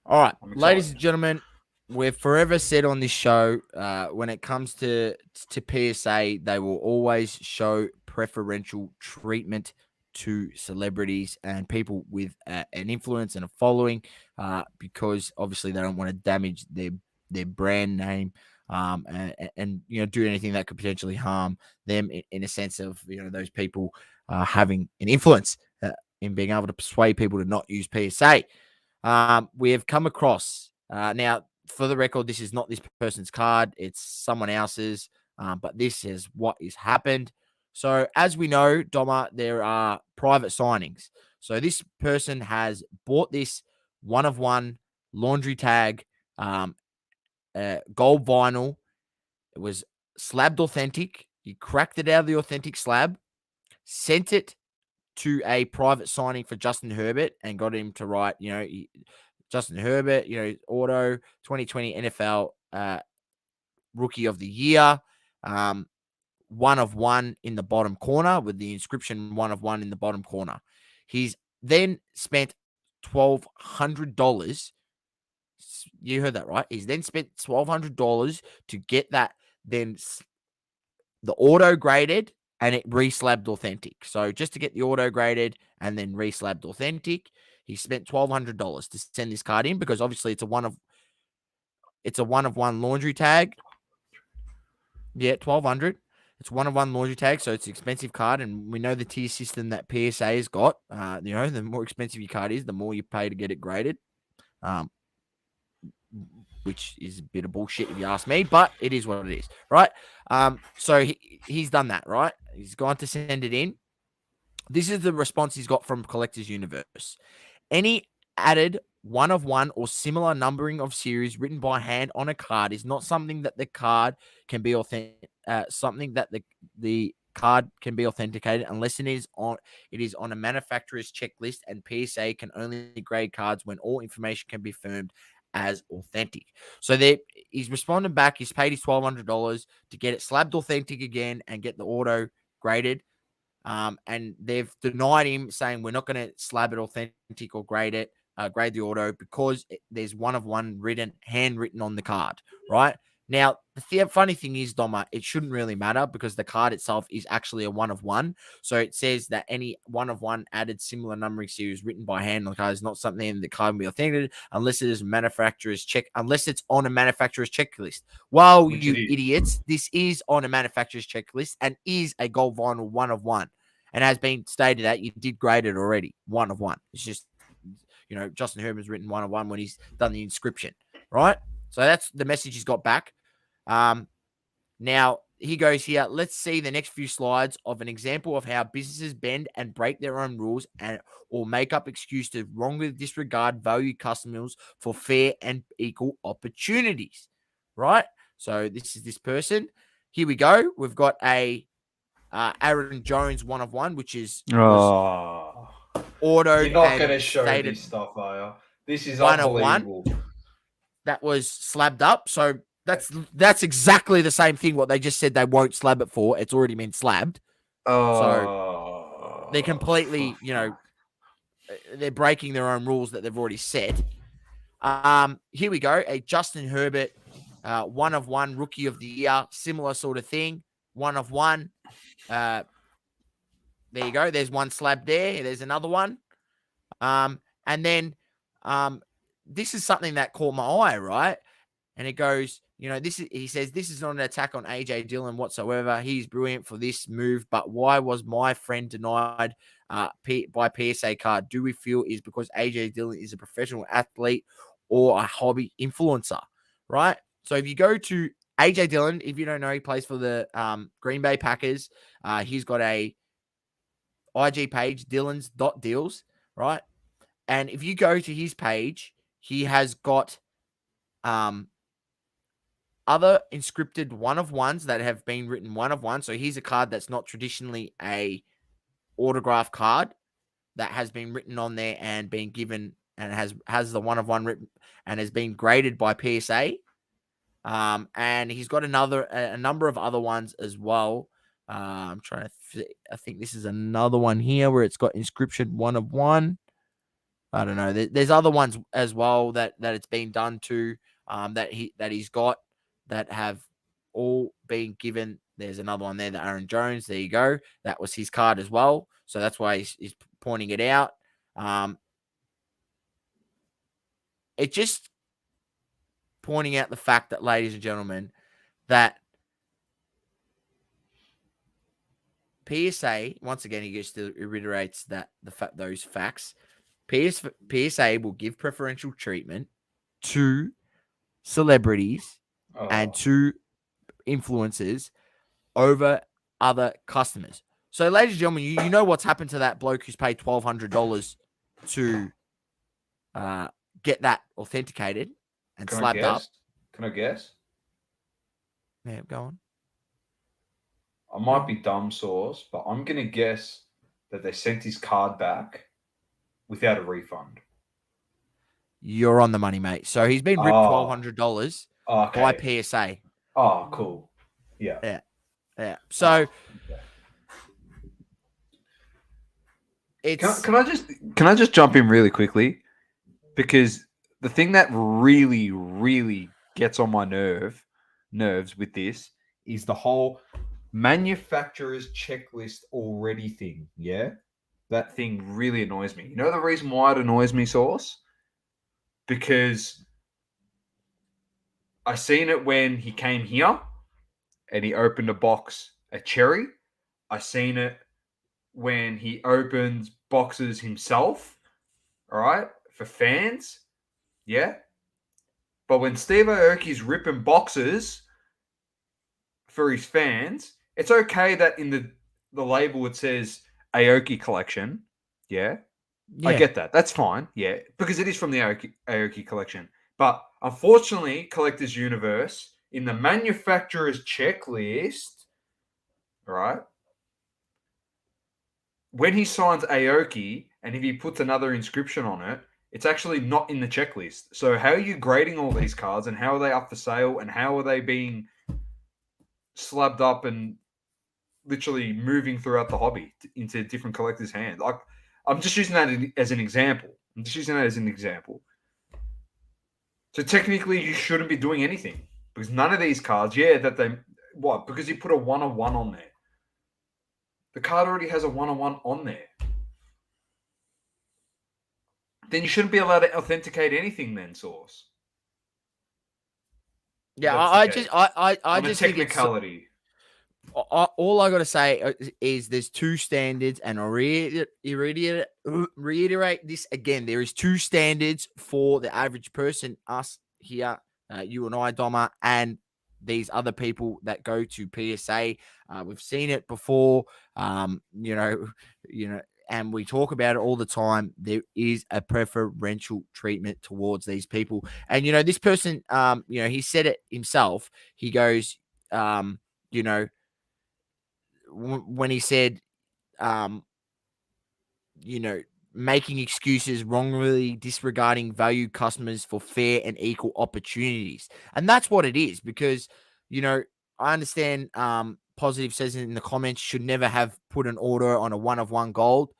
All right, ladies and gentlemen, we've forever said on this show, when it comes to PSA, they will always show preferential treatment to celebrities and people with an influence and a following, because obviously they don't want to damage their brand name, and do anything that could potentially harm them in a sense of those people having an influence in being able to persuade people to not use PSA. We have come across now. For the record, this is not this person's card; it's someone else's. But this is what is happened. So, as we know, Doma, there are private signings. So, this person has bought this 1-of-1 laundry tag, gold vinyl. It was slabbed authentic. He cracked it out of the authentic slab, sent it to a private signing for Justin Herbert and got him to write, Justin Herbert, auto 2020 NFL Rookie of the Year, 1-of-1 in the bottom corner with the inscription 1-of-1 in the bottom corner. He's then spent $1,200. You heard that right. He's then spent $1,200 to get that, then the auto graded and it reslabbed authentic. So just to get the auto graded and then reslabbed authentic, he spent $1,200 to send this card in because obviously it's a 1-of-1 laundry tag. Yeah, $1,200. It's 1-of-1 laundry tag, so it's an expensive card, and we know the tier system that PSA has got. The more expensive your card is, the more you pay to get it graded. Which is a bit of bullshit if you ask me, but it is what it is, right? So he's done that, right? He's gone to send it in. This is the response he's got from Collectors Universe. Any added 1-of-1 or similar numbering of series written by hand on a card is not something that the card can be authentic. Something that the card can be authenticated unless it is on a manufacturer's checklist, and PSA can only grade cards when all information can be confirmed as authentic. So he's responded back. He's paid his $1,200 to get it slabbed authentic again and get the auto graded. And they've denied him, saying we're not going to slab it authentic or grade it. grade the auto because there's 1 of 1 handwritten on the card, right? Now, the funny thing is, Doma, it shouldn't really matter because the card itself is actually a 1 of 1. So it says that any 1 of 1 added similar numbering series written by hand on the card is not something the card will be authenticated unless it is unless it's on a manufacturer's checklist. Well, Which you it is. idiots, this is on a manufacturer's checklist and is a gold vinyl 1 of 1. And has been stated that you did grade it already, 1 of 1. It's just, Justin Herbert's written 1 of 1 when he's done the inscription, right? So that's the message he's got back. Now he goes here. Let's see the next few slides of an example of how businesses bend and break their own rules or make up excuse to wrongly disregard valued customers for fair and equal opportunities, right? So this is this person. Here we go. We've got a Aaron Jones 1 of 1, which is autoed. You're not going to show this stuff, are you? This is 1 unbelievable. of 1 that was slabbed up. So that's exactly the same thing. What they just said they won't slab it for. It's already been slabbed. So they completely, they're breaking their own rules that they've already set. Here we go. A Justin Herbert 1 of 1 rookie of the year, similar sort of thing. 1 of 1. There you go. There's one slab there. There's another one. And then this is something that caught my eye, right? And it goes, he says, this is not an attack on AJ Dillon whatsoever. He's brilliant for this move, but why was my friend denied by PSA card? Do we feel is because AJ Dillon is a professional athlete or a hobby influencer, right? So if you go to AJ Dillon, if you don't know, he plays for the Green Bay Packers. He's got a IG page, Dillons.deals, right? And if you go to his page, he has got other inscripted 1 of 1s that have been written 1 of 1. So here's a card that's not traditionally a autograph card that has been written on there and been given and has the 1 of 1 written and has been graded by PSA. And he's got a number of other ones as well. I'm trying to I think this is another one here where it's got inscription 1 of 1. I don't know. There's other ones as well that it's been done to that he's got that have all been given. There's another one there, the Aaron Jones. There you go. That was his card as well. So that's why he's pointing it out. It just pointing out the fact that, ladies and gentlemen, that PSA, once again, he just reiterates that those facts. PSA will give preferential treatment to celebrities and to influencers over other customers. So, ladies and gentlemen, you know what's happened to that bloke who's paid $1,200 to get that authenticated and slabbed up. Can I guess? Yeah, go on. I might be dumb sauce, but I'm going to guess that they sent his card back without a refund. You're on the money, mate. So he's been ripped $1,200 by PSA. Oh, cool. Yeah. So it's. Can I just jump in really quickly? Because the thing that really, really gets on my nerves with this is the whole manufacturer's checklist already thing. Yeah. That thing really annoys me. You know the reason why it annoys me, Sauce? Because I seen it when he came here and he opened a cherry. I seen it when he opens boxes himself, all right, for fans. Yeah. But when Steve Aoki's ripping boxes for his fans, it's okay that in the label it says Aoki collection. Yeah. I get that. That's fine. Yeah. Because it is from the Aoki collection. But unfortunately, Collector's Universe, in the manufacturer's checklist, right, when he signs Aoki and if he puts another inscription on it, it's actually not in the checklist. So how are you grading all these cards and how are they up for sale and how are they being slabbed up and literally moving throughout the hobby into different collectors' hands? I'm just using that as an example, I'm just using that as an example. So technically, you shouldn't be doing anything because none of these cards, because you put a 1-on-1 on there. The card already has a 1-on-1 on there. Then you shouldn't be allowed to authenticate anything then, Source. Yeah, I just think it's technicality. all I got to say is there's two standards, and I'll reiterate this again. There is two standards for the average person, us here, you and I, Doma, and these other people that go to PSA. We've seen it before, and we talk about it all the time. There is a preferential treatment towards these people. And, this person, he said it himself. He goes, when he said, making excuses, wrongly disregarding valued customers for fair and equal opportunities. And that's what it is, because, I understand Positive says in the comments should never have put an order on a 1-of-1 gold.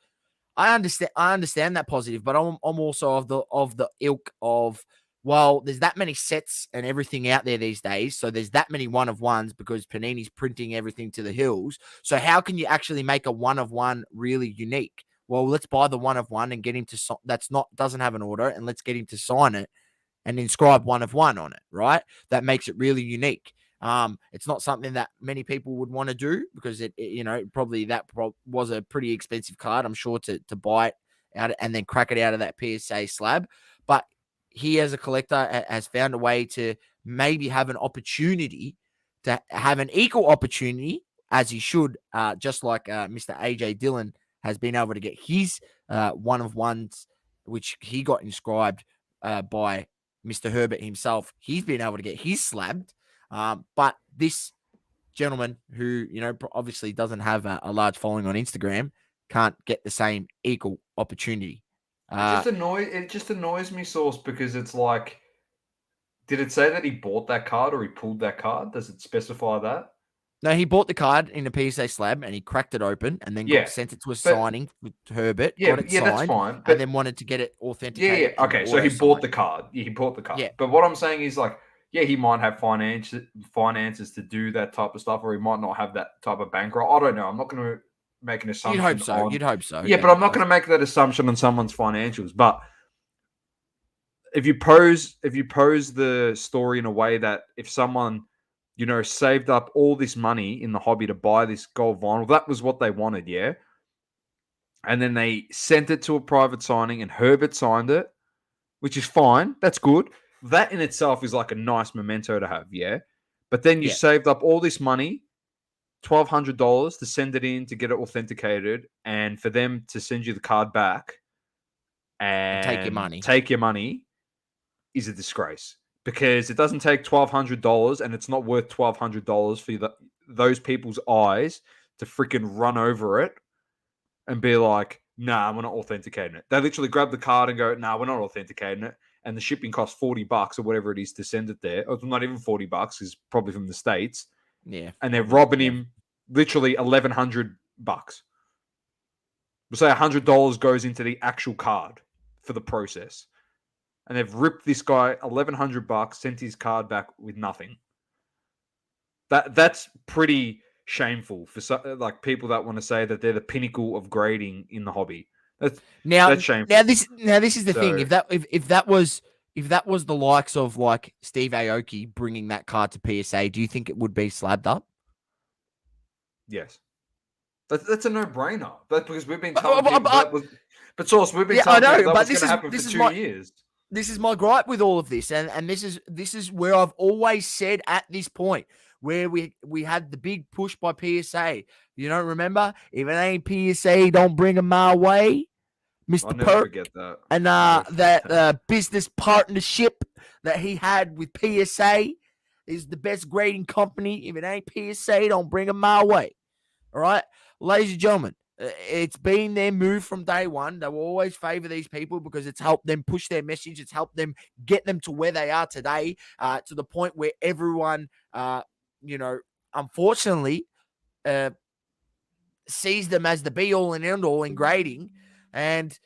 I understand that Positive, but I'm also of the ilk of, well, there's that many sets and everything out there these days. So there's that many 1-of-1s because Panini's printing everything to the hills. So how can you actually make a 1-of-1 really unique? Well, let's buy the 1-of-1 and get him to doesn't have an order, and let's get him to sign it and inscribe 1-of-1 on it, right? That makes it really unique. It's not something that many people would want to do because probably was a pretty expensive card, I'm sure, to buy it out and then crack it out of that PSA slab. But he, as a collector, has found a way to maybe have an opportunity to have an equal opportunity, as he should, just like Mr. AJ Dillon has been able to get his 1-of-1s, which he got inscribed by Mr. Herbert himself. He's been able to get his slabbed. But this gentleman, who, obviously doesn't have a large following on Instagram, can't get the same equal opportunity. It just annoys me, Source, because it's like, did it say that he bought that card or he pulled that card? Does it specify that? No, he bought the card in a PSA slab and he cracked it open and then sent it to a signing with Herbert. Yeah, got it signed, that's fine. And then wanted to get it authenticated. Yeah. Okay, so he bought the card. Yeah, he bought the card. Yeah. But what I'm saying is, like, yeah, he might have finances to do that type of stuff, or he might not have that type of bankroll. I don't know. I'm not going to make an assumption. You'd hope so. Yeah, but I'm not going to make that assumption on someone's financials. But if you pose the story in a way that if someone, saved up all this money in the hobby to buy this gold vinyl, that was what they wanted, yeah? And then they sent it to a private signing and Herbert signed it, which is fine. That's good. That in itself is like a nice memento to have, yeah? But then you saved up all this money, $1,200 to send it in to get it authenticated, and for them to send you the card back and take your money is a disgrace, because it doesn't take $1,200 and it's not worth $1,200 for those people's eyes to freaking run over it and be like, nah, we're not authenticating it. They literally grab the card and go, nah, we're not authenticating it. And the shipping costs $40 or whatever it is to send it there. Or not even $40, is probably from the States. Yeah. And they're robbing him literally $1,100. We'll say $100 goes into the actual card for the process. And they've ripped this guy $1,100, sent his card back with nothing. That's pretty shameful for like people that want to say that they're the pinnacle of grading in the hobby. That's shameful. Now this is the thing. If that was the likes of like Steve Aoki bringing that card to PSA, do you think it would be slabbed up? Yes. That's a no-brainer. That's because we've been telling people that was. But Source, we've been telling people that was going to happen for 2 years. This is my gripe with all of this, and this is where I've always said at this point, where we had the big push by PSA. Remember? If it ain't PSA, don't bring them my way. Mr. Perk, forget that. And that business partnership that he had with PSA is the best grading company. If it ain't PSA, don't bring them my way. All right? Ladies and gentlemen, it's been their move from day one. They will always favor these people because it's helped them push their message. It's helped them get them to where they are today, to the point where everyone, unfortunately, sees them as the be-all and end-all in grading. And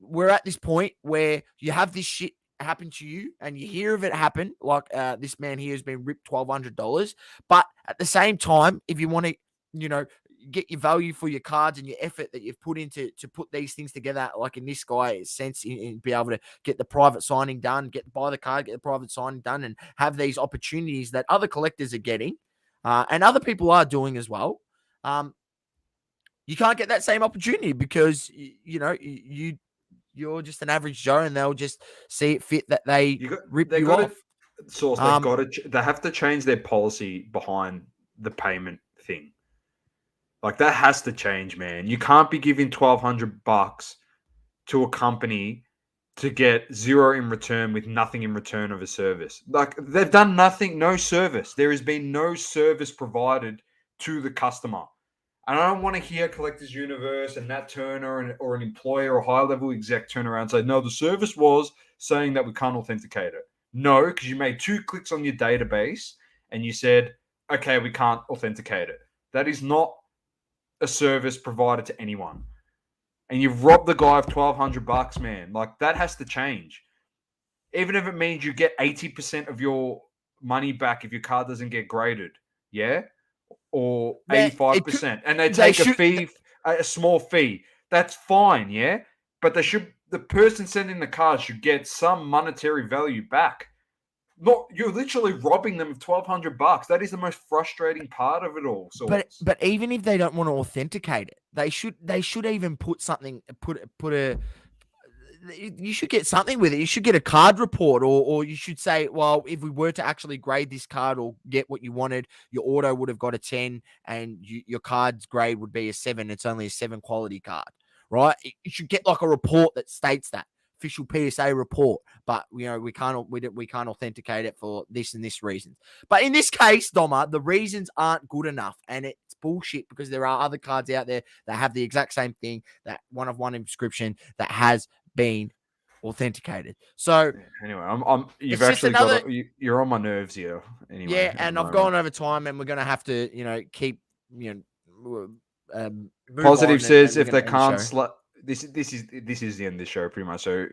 we're at this point where you have this shit happen to you and you hear of it happen, like this man here has been ripped $1,200. But at the same time, if you want to, get your value for your cards and your effort that you've put into to put these things together, like in this guy's sense, in be able to get the private signing done, buy the card, get the private signing done, and have these opportunities that other collectors are getting, and other people are doing as well. You can't get that same opportunity because you're just an average Joe, and they'll just see it fit that they rip you off. Source, they have to change their policy behind the payment thing. Like, that has to change, man. You can't be giving $1,200 to a company to get zero in return with nothing in return of a service. Like, they've done nothing, no service. There has been no service provided to the customer. And I don't want to hear Collectors Universe and Nat Turner or an employer or high-level exec turn around and say, no, the service was saying that we can't authenticate it. No, because you made 2 clicks on your database and you said, okay, we can't authenticate it. That is not a service provided to anyone. And you've robbed the guy of $1,200, man. Like, that has to change. Even if it means you get 80% of your money back if your card doesn't get graded. Yeah? Or 85%. And they take a small fee. That's fine, yeah? But the person sending the card should get some monetary value back. You're literally robbing them of $1,200. That is the most frustrating part of it all. So, but even if they don't want to authenticate it, they should even put something. You should get something with it. You should get a card report, or you should say, well, if we were to actually grade this card or get what you wanted, your auto would have got a 10, and your card's grade would be a 7. It's only a 7 quality card, right? You should get like a report that states that. Official PSA report, but we can't authenticate it for this and this reasons. But in this case, Doma, the reasons aren't good enough, and it's bullshit because there are other cards out there that have the exact same thing, that one-of-one inscription that has been authenticated. So anyway, you're on my nerves here. Anyway, yeah, and I've gone over time, and we're gonna have to keep Positive says if they can't This is the end of the show, pretty much. So,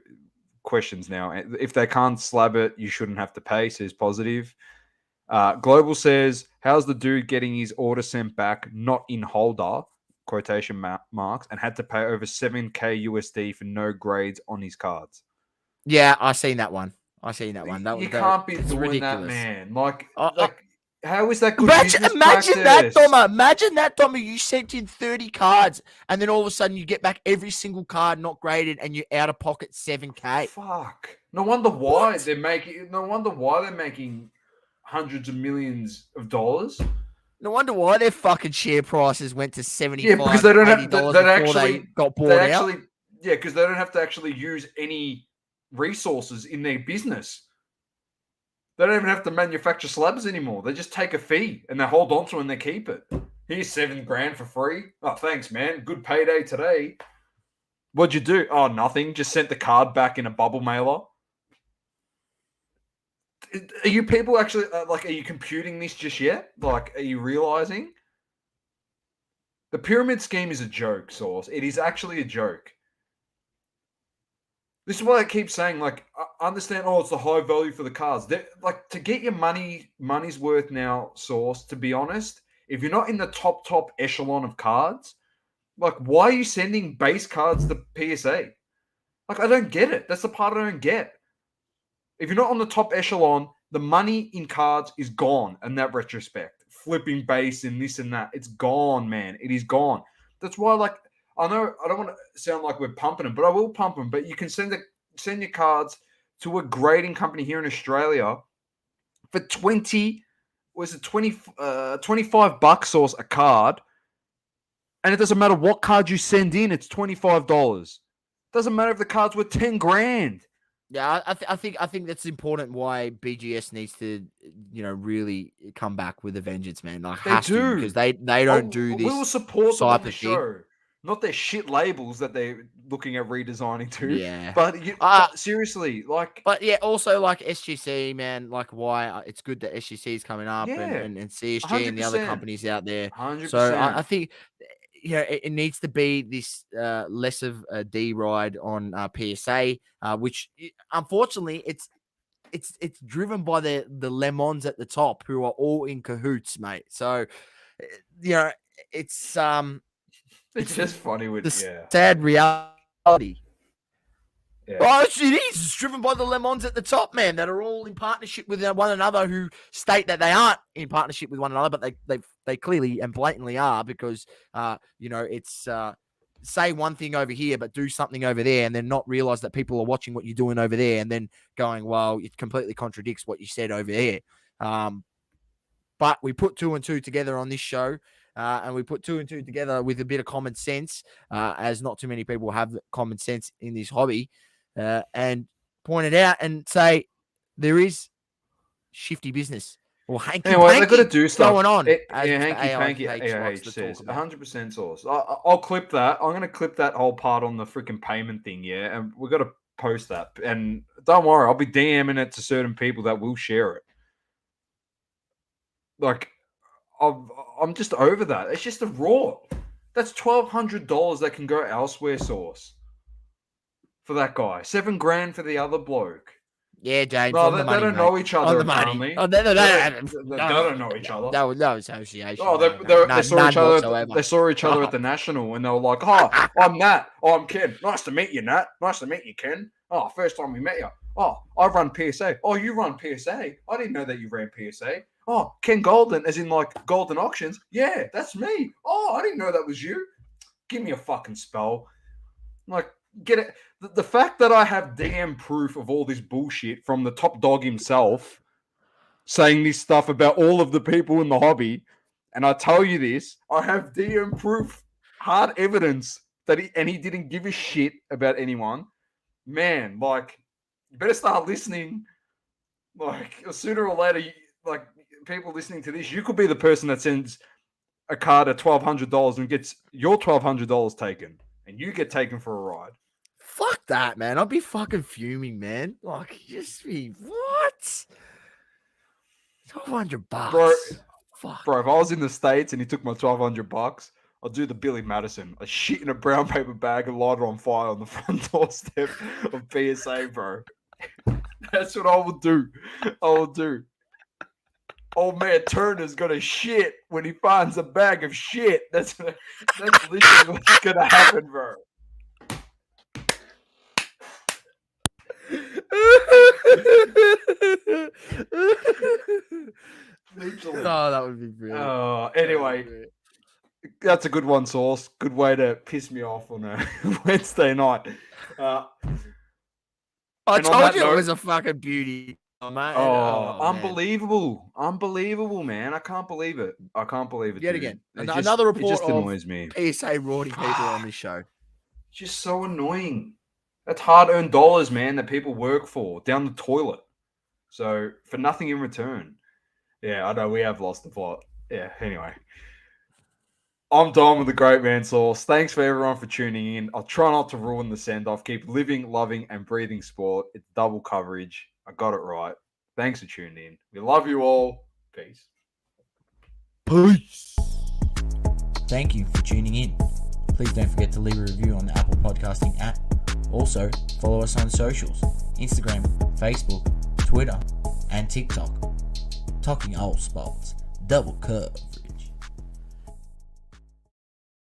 questions now. If they can't slab it, you shouldn't have to pay, says Positive. Global says, how's the dude getting his order sent back, not in holder, quotation marks, and had to pay over $7,000 USD for no grades on his cards? Yeah, I seen that one. You can't be doing ridiculous. That, man. Like, how is that good imagine that, Doma. Imagine that, Doma. You sent in 30 cards, and then all of a sudden you get back every single card not graded, and you're out of pocket $7,000. Fuck. No wonder why they're making hundreds of millions of dollars. No wonder why their fucking share prices went to $75. Yeah, because they don't have they got bought out. Yeah, because they don't have to actually use any resources in their business. They don't even have to manufacture slabs anymore. They just take a fee and they hold on to it and they keep it. Here's $7,000 for free. Oh, thanks, man. Good payday today. What'd you do? Oh, nothing. Just sent the card back in a bubble mailer. Are you people actually, are you computing this just yet? Like, are you realizing? The pyramid scheme is a joke, Source. It is actually a joke. This is why I keep saying, I understand, it's the high value for the cards. To get your money's worth now, Source, to be honest, if you're not in the top echelon of cards, why are you sending base cards to PSA? I don't get it. That's the part I don't get. If you're not on the top echelon, the money in cards is gone in that retrospect. Flipping base and this and that. It's gone, man. It is gone. That's why, I know I don't want to sound like we're pumping them, but I will pump them. But you can send your cards to a grading company here in Australia for $25 Source a card, and it doesn't matter what card you send in, it's $25. Doesn't matter if the card's worth $10,000. Yeah, I think that's important. Why BGS needs to, really come back with a vengeance, man. Because they don't do this. We will support them on the show. Thing. Not their shit labels that they're looking at redesigning to. Yeah. But seriously, But yeah, also SGC, man, why it's good that SGC is coming up and CSG 100%. And the other companies out there. 100%. So I think, it needs to be this less of a D ride on PSA, which unfortunately it's driven by the lemons at the top who are all in cahoots, mate. So it's It's just funny with sad reality. Yeah. Oh, it is. It's driven by the lemons at the top, man, that are all in partnership with one another, who state that they aren't in partnership with one another, but they clearly and blatantly are, because it's say one thing over here but do something over there, and then not realize that people are watching what you're doing over there, and then going, well, it completely contradicts what you said over there. But we put 2 and 2 together on this show. And we put 2 and 2 together with a bit of common sense, as not too many people have common sense in this hobby, and point it out and say there is shifty business or hanky anyway, they've got to do stuff going on. Hanky AIH says 100% source. I'll clip that. I'm going to clip that whole part on the freaking payment thing, yeah, and we've got to post that. And don't worry, I'll be DMing it to certain people that will share it. Like, I'm just over that. It's just a raw. That's $1,200 that can go elsewhere, source, for that guy. $7,000 for the other bloke. Yeah, James. No, they don't know each other, apparently. Oh, they don't know each other. No association. Oh, they saw each other. They saw each other at the National, and they were like, "Oh, I'm Nat. Oh, I'm Ken. Nice to meet you, Nat. Nice to meet you, Ken. Oh, first time we met you. Oh, I run PSA. Oh, you run PSA. I didn't know that you ran PSA. Oh, Ken Golden, as in like Golden Auctions. Yeah, that's me. Oh, I didn't know that was you. Give me a fucking spell. Like, get it. The fact that I have DM proof of all this bullshit from the top dog himself saying this stuff about all of the people in the hobby, and I tell you this, I have DM proof, hard evidence that he didn't give a shit about anyone. Man, like, you better start listening. Like, sooner or later, like, people listening to this, you could be the person that sends a card at $1,200 and gets your $1,200 taken, and you get taken for a ride. Fuck that, man. I'd be fucking fuming, man. Like, just be what? $1,200, bro. If I was in the States and he took my $1,200, I'd do the Billy Madison. I shit in a brown paper bag and light it on fire on the front doorstep of PSA, bro. That's what I would do. Old man Turner's gonna shit when he finds a bag of shit. That's literally what's gonna happen, bro. Literally. Oh, that would be brilliant. Anyway, that's a good one, Source. Good way to piss me off on a Wednesday night. I told you it was a fucking beauty. Mate. Unbelievable. Unbelievable, man. I can't believe it. Yet again. Another report just annoys me. PSA rorting people on this show. Just so annoying. That's hard-earned dollars, man, that people work for down the toilet. So, for nothing in return. Yeah, I know we have lost the plot. Yeah, anyway. I'm Dom with the Great Man Source. Thanks for everyone for tuning in. I'll try not to ruin the send-off. Keep living, loving, and breathing sport. It's double coverage. I got it right. Thanks for tuning in. We love you all. Peace. Thank you for tuning in. Please don't forget to leave a review on the Apple Podcasting app. Also, follow us on socials, Instagram, Facebook, Twitter, and TikTok. Talking all sports, double coverage.